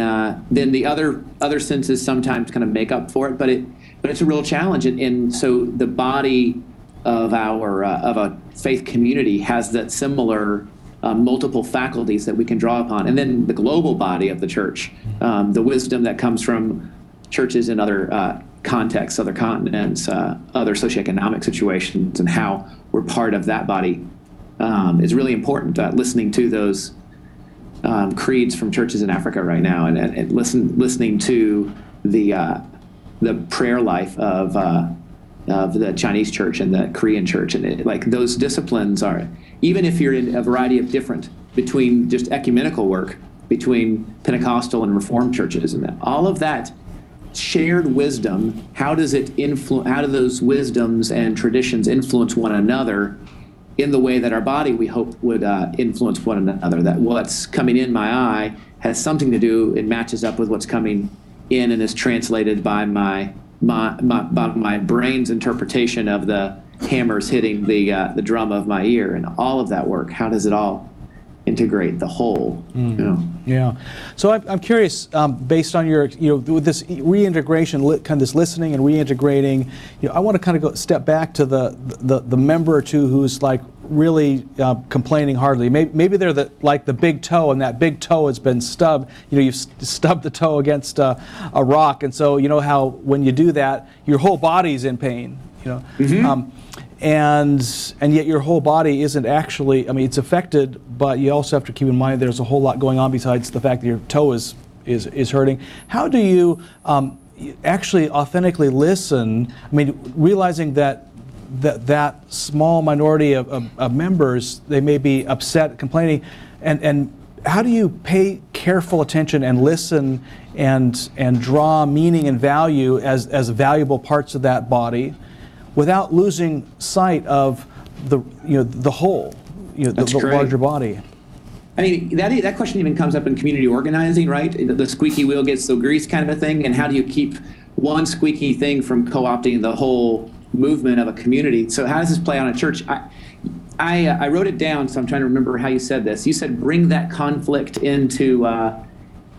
the other senses sometimes kind of make up for it. But it's a real challenge, and so the body of a faith community has that similar multiple faculties that we can draw upon, and then the global body of the church, the wisdom that comes from churches in other contexts, other continents, other socioeconomic situations, and how we're part of that body is really important. Listening to those creeds from churches in Africa right now, and listening to the prayer life of the Chinese church and the Korean church, and like those disciplines are, even if you're in a variety of different, between just ecumenical work between Pentecostal and Reformed churches, and all of that shared wisdom, how do those wisdoms and traditions influence one another in the way that our body, we hope, would influence one another? That what's coming in my eye has something to do, it matches up with what's coming in and is translated by my brain's interpretation of the hammers hitting the drum of my ear, and all of that work. How does it all integrate the whole? Yeah. So I'm curious, based on your, with this reintegration, kind of this listening and reintegrating, I want to kind of step back to the member or two who's like really complaining hardly. Maybe they're like the big toe, and that big toe has been stubbed. You've stubbed the toe against a rock, and so you know how when you do that, your whole body's in pain. And yet your whole body isn't actually, it's affected, but you also have to keep in mind there's a whole lot going on besides the fact that your toe is hurting. How do you actually authentically listen, realizing that small minority of members, they may be upset, complaining, and how do you pay careful attention and listen and draw meaning and value as valuable parts of that body, without losing sight of the whole, the larger body? That question even comes up in community organizing, right? The squeaky wheel gets the grease kind of a thing, and how do you keep one squeaky thing from co-opting the whole movement of a community? So how does this play on a church? I wrote it down, so I'm trying to remember how you said this. You said bring that conflict into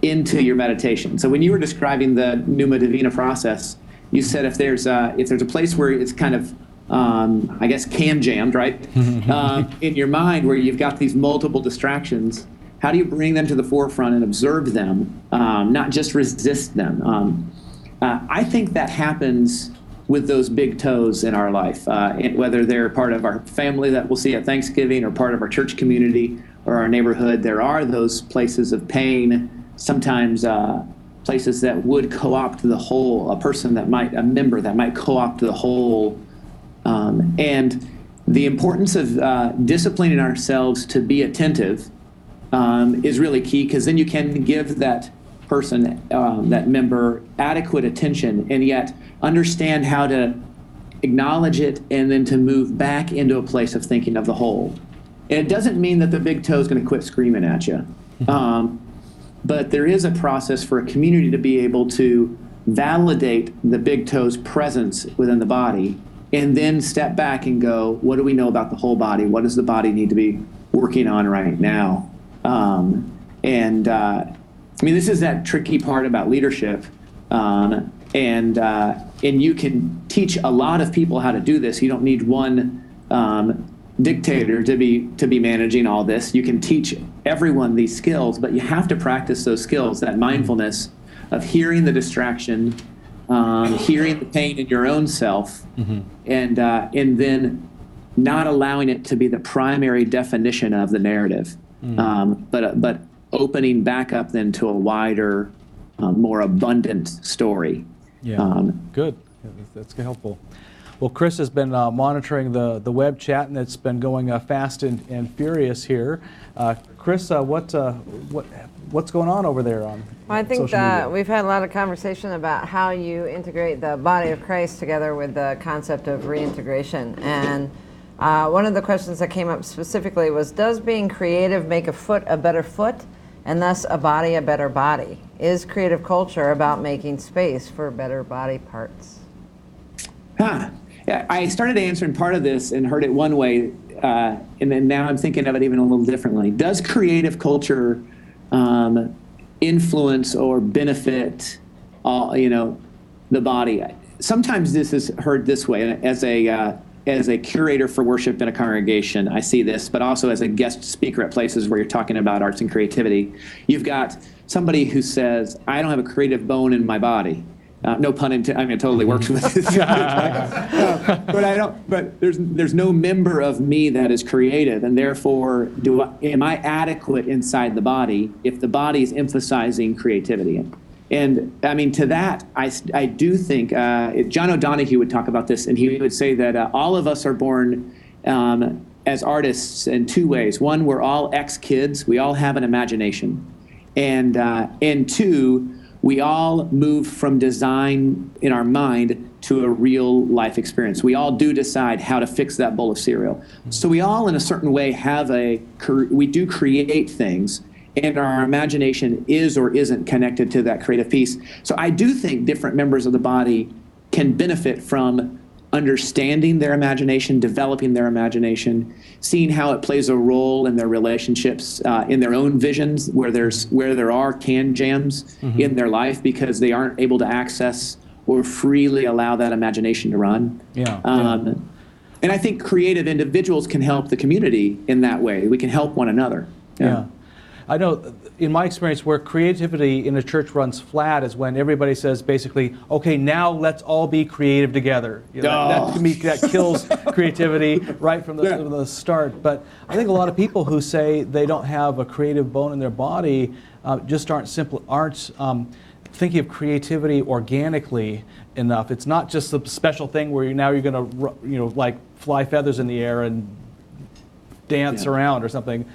your meditation. So when you were describing the Pneuma Divina process, you said if there's a place where it's kind of, I guess, jammed, right, in your mind, where you've got these multiple distractions, how do you bring them to the forefront and observe them, not just resist them? I think that happens with those big toes in our life, whether they're part of our family that we'll see at Thanksgiving or part of our church community or our neighborhood. There are those places of pain, sometimes places that would co-opt the whole, a member that might co-opt the whole. And the importance of disciplining ourselves to be attentive is really key, because then you can give that person, that member, adequate attention, and yet understand how to acknowledge it and then to move back into a place of thinking of the whole. And it doesn't mean that the big toe is going to quit screaming at you. But there is a process for a community to be able to validate the big toe's presence within the body, and then step back and go, what do we know about the whole body? What does the body need to be working on right now? This is that tricky part about leadership. And you can teach a lot of people how to do this. You don't need one dictator to be managing all this. You can teach everyone these skills, but you have to practice those skills, that mindfulness of hearing the distraction, hearing the pain in your own self, and then not allowing it to be the primary definition of the narrative, but opening back up then to a wider, more abundant story. Yeah, good. Yeah, that's helpful. Well, Chris has been monitoring the web chat, and it's been going fast and furious here. Chris, what's going on over there on I think social media? we've had a lot of conversation about how you integrate the body of Christ together with the concept of reintegration. And one of the questions that came up specifically was, does being creative make a foot a better foot, and thus a body a better body? Is creative culture about making space for better body parts? Yeah, I started answering part of this and heard it one way. and then now I'm thinking of it even a little differently. Does creative culture influence or benefit the body? Sometimes this is heard this way. As a curator for worship in a congregation, I see this, but also as a guest speaker at places where you're talking about arts and creativity. You've got somebody who says, I don't have a creative bone in my body. No pun intended. I mean, it totally works with it. But there's no member of me that is creative, and therefore, am I adequate inside the body if the body is emphasizing creativity? And I mean, to that, I do think John O'Donohue would talk about this, and he would say that all of us are born as artists in two ways. One, we're all ex-kids. We all have an imagination. And two, we all move from design in our mind to a real life experience. We all do decide how to fix that bowl of cereal. So we all, in a certain way, we do create things, and our imagination is or isn't connected to that creative piece. So I do think different members of the body can benefit from understanding their imagination, developing their imagination, seeing how it plays a role in their relationships, in their own visions, where there are can jams in their life because they aren't able to access or freely allow that imagination to run. And I think creative individuals can help the community in that way. We can help one another. Yeah. I know in my experience where creativity in a church runs flat is when everybody says basically, okay, now let's all be creative together. That to me, that kills creativity right from the start. But I think a lot of people who say they don't have a creative bone in their body just aren't thinking of creativity organically enough. It's not just a special thing where you're going to like fly feathers in the air and dance around or something.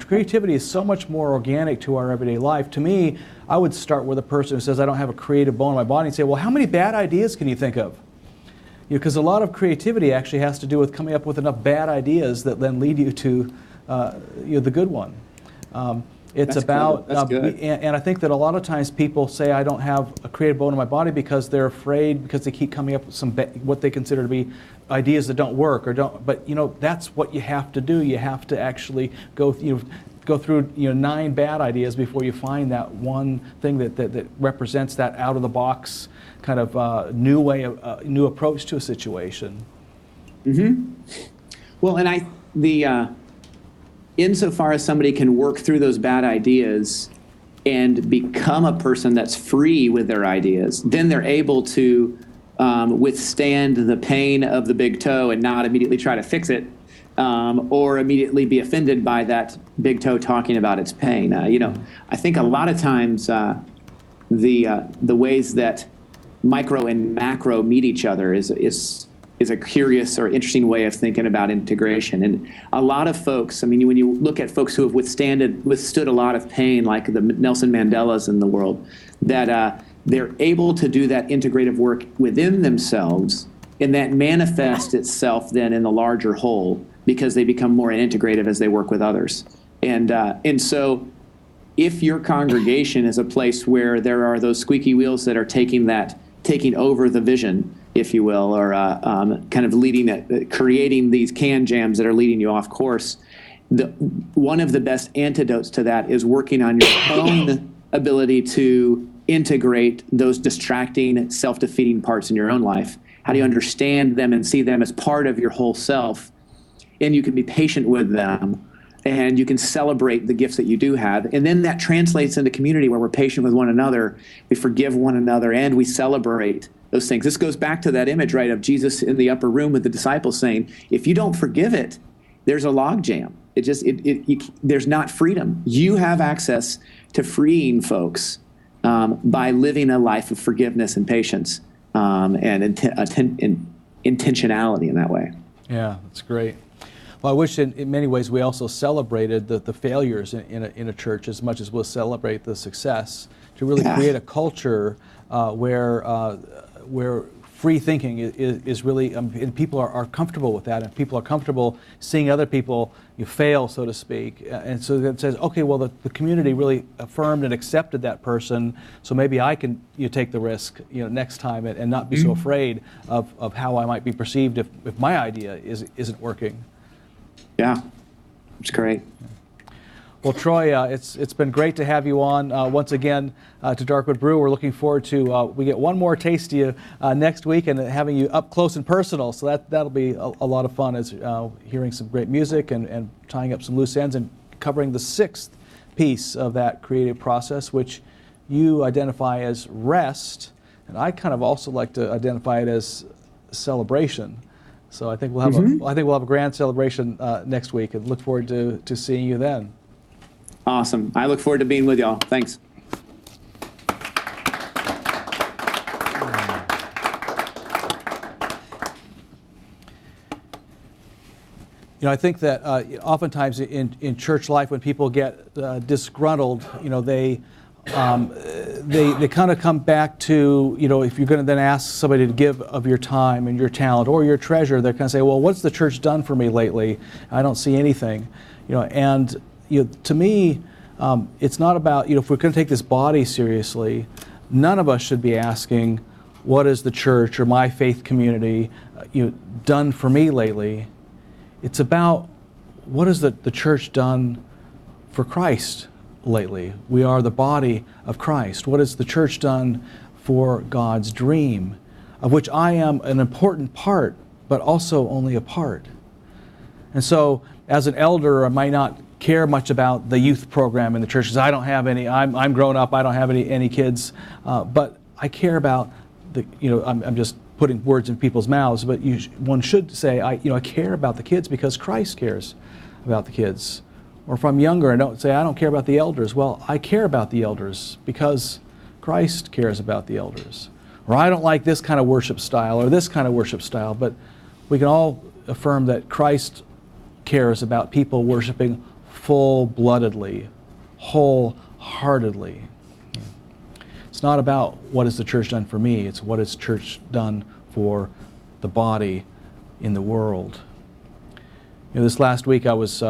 Creativity is so much more organic to our everyday life. To me, I would start with a person who says, I don't have a creative bone in my body, and say, well, how many bad ideas can you think of? Because a lot of creativity actually has to do with coming up with enough bad ideas that then lead you to the good one. It's That's about, cool. That's good. and I think that a lot of times people say, I don't have a creative bone in my body because they're afraid, because they keep coming up with what they consider to be ideas that don't work or don't. But that's what you have to do. You have to actually go through 9 bad ideas before you find that one thing that represents that out of the box kind of new approach to a situation. Well, and insofar as somebody can work through those bad ideas and become a person that's free with their ideas, then they're able to withstand the pain of the big toe and not immediately try to fix it, or immediately be offended by that big toe talking about its pain. I think a lot of times the ways that micro and macro meet each other is a curious or interesting way of thinking about integration. And a lot of folks, I mean, when you look at folks who have withstood a lot of pain, like the Nelson Mandelas in the world, that they're able to do that integrative work within themselves, and that manifests itself then in the larger whole because they become more integrative as they work with others. And so if your congregation is a place where there are those squeaky wheels that are taking over the vision, if you will, or kind of creating these can jams that are leading you off course, one of the best antidotes to that is working on your own ability to integrate those distracting, self-defeating parts in your own life. How do you understand them and see them as part of your whole self? And you can be patient with them, and you can celebrate the gifts that you do have. And then that translates into community where we're patient with one another, we forgive one another, and we celebrate those things. This goes back to that image, right, of Jesus in the upper room with the disciples saying, if you don't forgive it, there's a log jam. There's not freedom. You have access to freeing folks by living a life of forgiveness and patience and intentionality in that way. Yeah, that's great. Well, I wish in many ways we also celebrated the failures in a church as much as we'll celebrate the success, to really create a culture where free thinking is really, and people are comfortable with that, and people are comfortable seeing other people fail, so to speak. And so it says, okay, well, the community really affirmed and accepted that person, so maybe I can take the risk next time and not be so afraid of how I might be perceived if my idea isn't working. Yeah, it's great. Well, Troy, it's been great to have you on once again to Darkwood Brew. We're looking forward to we get one more taste of you next week and having you up close and personal. So that'll be a lot of fun, as hearing some great music and tying up some loose ends and covering the sixth piece of that creative process, which you identify as rest, and I kind of also like to identify it as celebration. So I think we'll have a grand celebration next week, and look forward to seeing you then. Awesome. I look forward to being with y'all. Thanks. You know, I think that oftentimes in church life, when people get disgruntled, you know, they kind of come back to, you know, if you're going to then ask somebody to give of your time and your talent or your treasure, they're going to say, well, what's the church done for me lately? I don't see anything. You know, and you know, to me, it's not about, you know, if we're going to take this body seriously, none of us should be asking, what is the church or my faith community done for me lately? It's about, what has the church done for Christ lately? We are the body of Christ. What has the church done for God's dream, of which I am an important part, but also only a part? And so, as an elder, I might not care much about the youth program in the church, because I don't have any. I'm grown up. I don't have any kids, but I care about the. You know, I'm just putting words in people's mouths. But one should say, I care about the kids because Christ cares about the kids. Or if I'm younger, I don't say I don't care about the elders. Well, I care about the elders because Christ cares about the elders. Or I don't like this kind of worship style or this kind of worship style. But we can all affirm that Christ cares about people worshiping full-bloodedly, wholeheartedly. It's not about what has the church done for me, it's what has church done for the body in the world. You know, this last week I was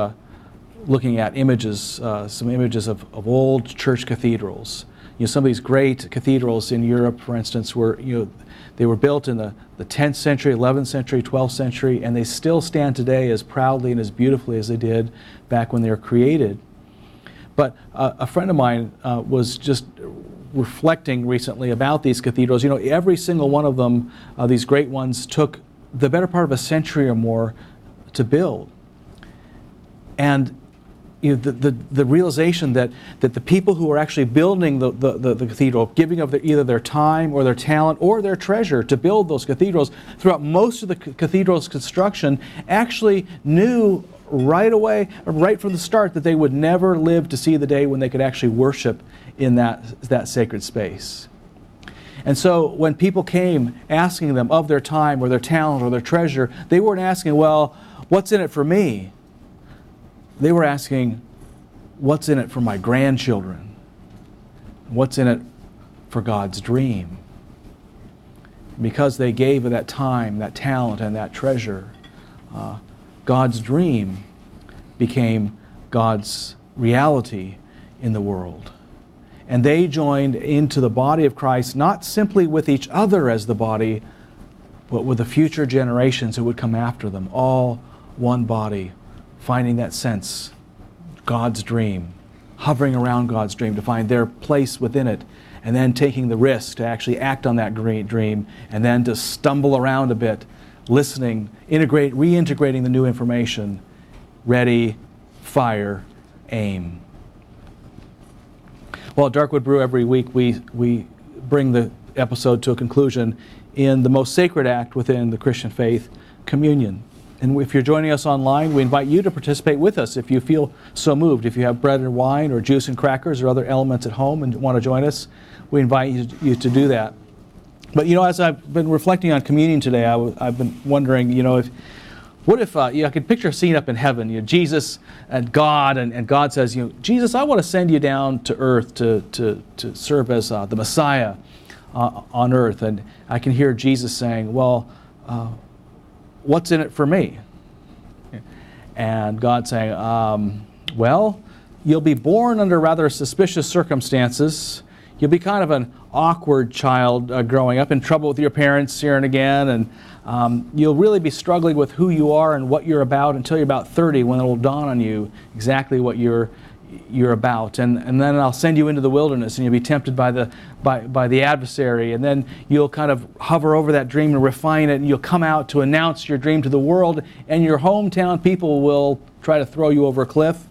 looking at images, some images of old church cathedrals. You know, some of these great cathedrals in Europe, for instance, were, you know, they were built in the 10th century, 11th century, 12th century, and they still stand today as proudly and as beautifully as they did back when they were created. But a friend of mine was just reflecting recently about these cathedrals. You know, every single one of them, these great ones, took the better part of a century or more to build. And you know, the realization that the people who are actually building the cathedral, giving of either their time or their talent or their treasure to build those cathedrals throughout most of the cathedral's construction, actually knew right away, right from the start, that they would never live to see the day when they could actually worship in that sacred space. And so when people came asking them of their time or their talent or their treasure, they weren't asking, well, what's in it for me? They were asking, what's in it for my grandchildren? What's in it for God's dream? Because they gave of that time, that talent, and that treasure, God's dream became God's reality in the world. And they joined into the body of Christ, not simply with each other as the body, but with the future generations who would come after them, all one body, finding that sense, God's dream, hovering around God's dream to find their place within it, and then taking the risk to actually act on that great dream, and then to stumble around a bit, listening, reintegrating the new information, ready, fire, aim. Well, at Darkwood Brew, every week we bring the episode to a conclusion in the most sacred act within the Christian faith, communion. And if you're joining us online, we invite you to participate with us if you feel so moved. If you have bread and wine or juice and crackers or other elements at home and want to join us, we invite you to do that. But you know, as I've been reflecting on communion today, I've been wondering, you know, what if I could picture a scene up in heaven, you know, Jesus and God, and God says, you know, Jesus, I want to send you down to earth to serve as the Messiah on earth. And I can hear Jesus saying, well, what's in it for me? And God saying, well, you'll be born under rather suspicious circumstances. You'll be kind of an awkward child growing up, in trouble with your parents here and again, and you'll really be struggling with who you are and what you're about until you're about 30, when it'll dawn on you exactly what you're about. And then I'll send you into the wilderness, and you'll be tempted by the adversary, and then you'll kind of hover over that dream and refine it, and you'll come out to announce your dream to the world, and your hometown people will try to throw you over a cliff.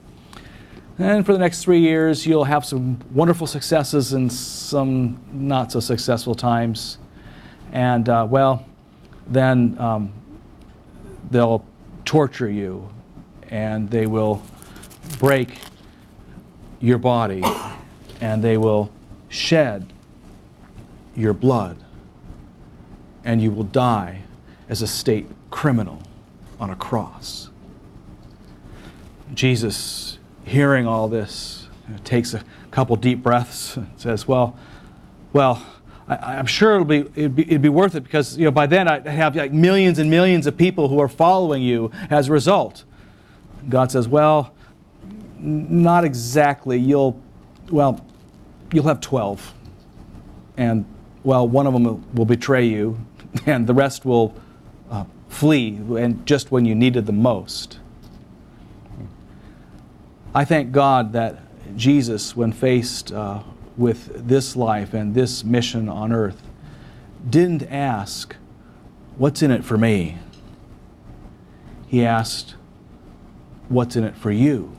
And for the next 3 years, you'll have some wonderful successes and some not so successful times. And, then they'll torture you, and they will break your body, and they will shed your blood, and you will die as a state criminal on a cross. Jesus, hearing all this, takes a couple deep breaths and says, well, I'm sure it'd be worth it, because by then I'd have like millions and millions of people who are following you as a result. God says, well, not exactly. You'll have 12, and one of them will betray you, and the rest will flee, and just when you needed them most. I thank God that Jesus, when faced with this life and this mission on earth, didn't ask, what's in it for me? He asked, what's in it for you?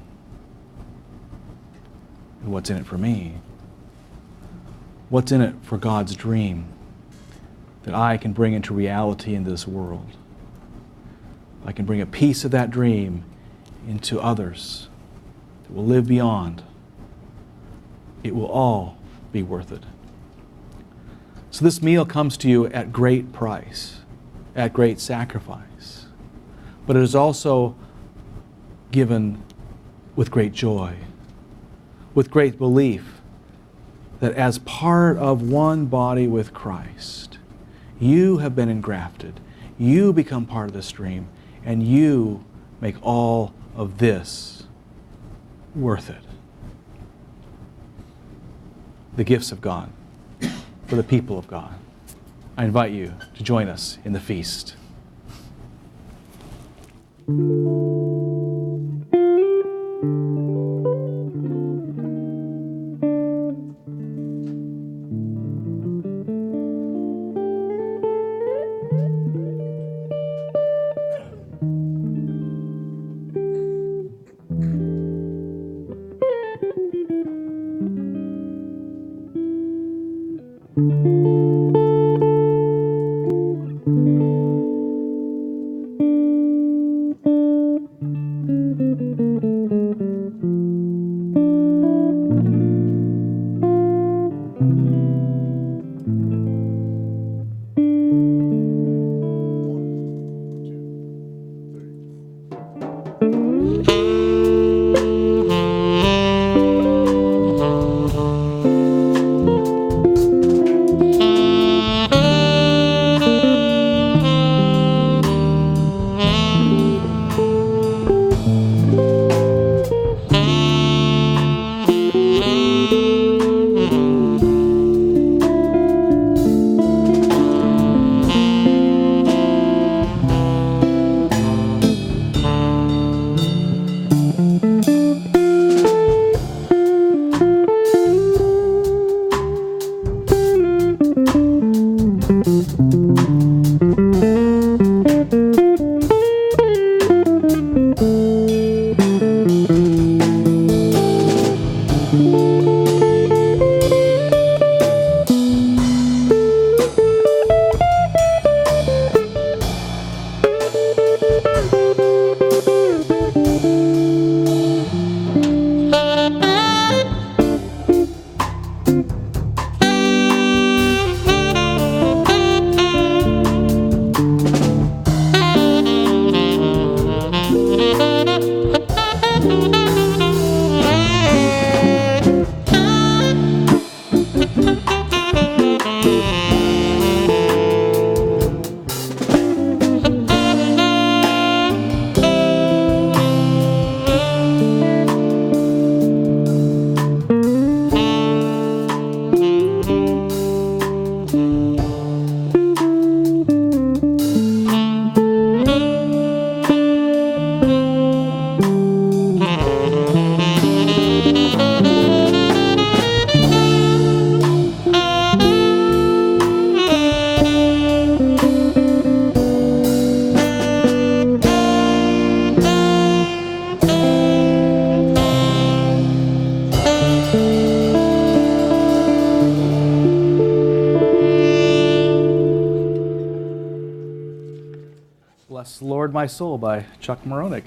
And what's in it for me? What's in it for God's dream that I can bring into reality in this world? I can bring a piece of that dream into others that will live beyond. It will all be worth it. So this meal comes to you at great price, at great sacrifice, but it is also given with great joy, with great belief that as part of one body with Christ, you have been engrafted, you become part of this dream, and you make all of this worth it. The gifts of God for the people of God. I invite you to join us in the feast. Guard My Soul by Chuck Moronic.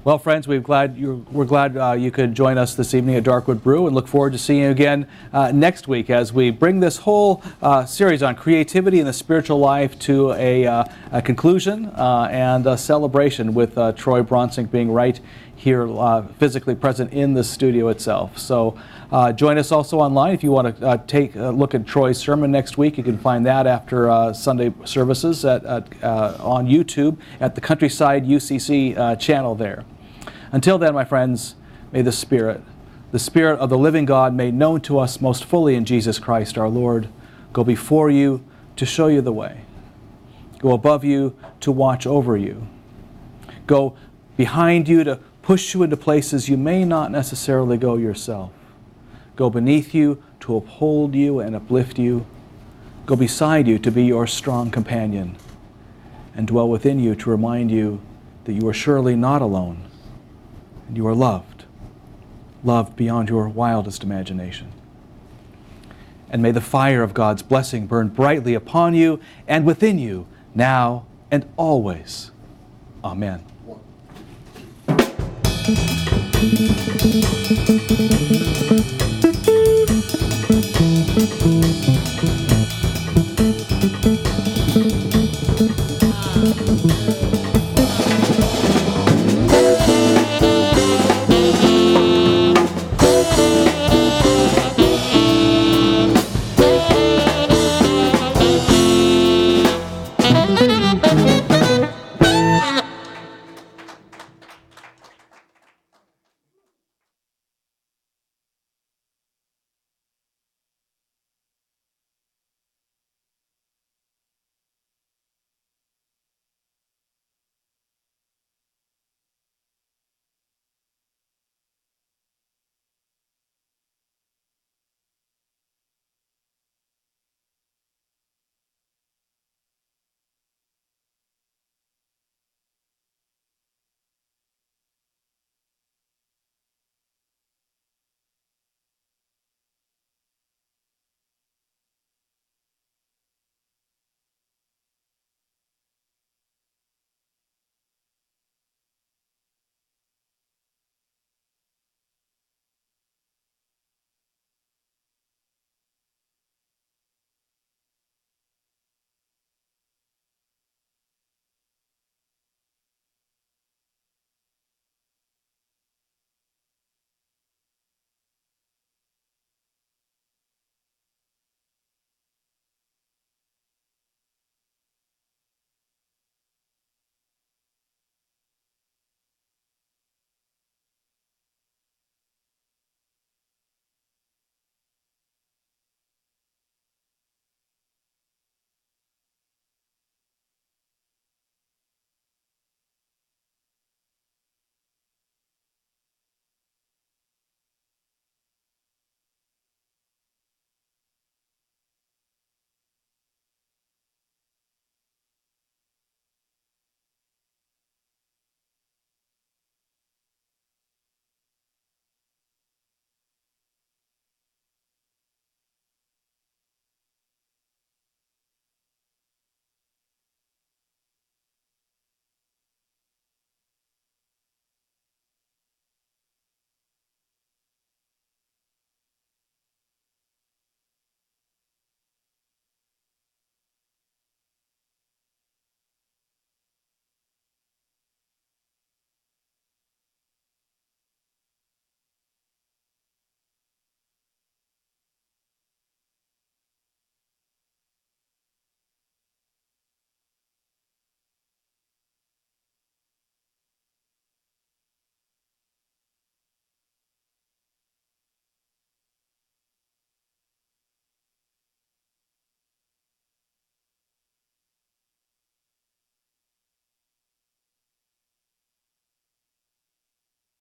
Well, friends, we're glad you could join us this evening at Darkwood Brew, and look forward to seeing you again next week as we bring this whole series on creativity in the spiritual life to a conclusion and a celebration with Troy Bronsink being right here physically present in the studio itself. So join us also online if you want to take a look at Troy's sermon next week. You can find that after Sunday services on YouTube at the Countryside UCC channel there. Until then, my friends, may the Spirit of the living God made known to us most fully in Jesus Christ our Lord, go before you to show you the way, go above you to watch over you, go behind you to push you into places you may not necessarily go yourself, go beneath you to uphold you and uplift you, go beside you to be your strong companion, and dwell within you to remind you that you are surely not alone, and you are loved beyond your wildest imagination. And may the fire of God's blessing burn brightly upon you and within you, now and always. Amen.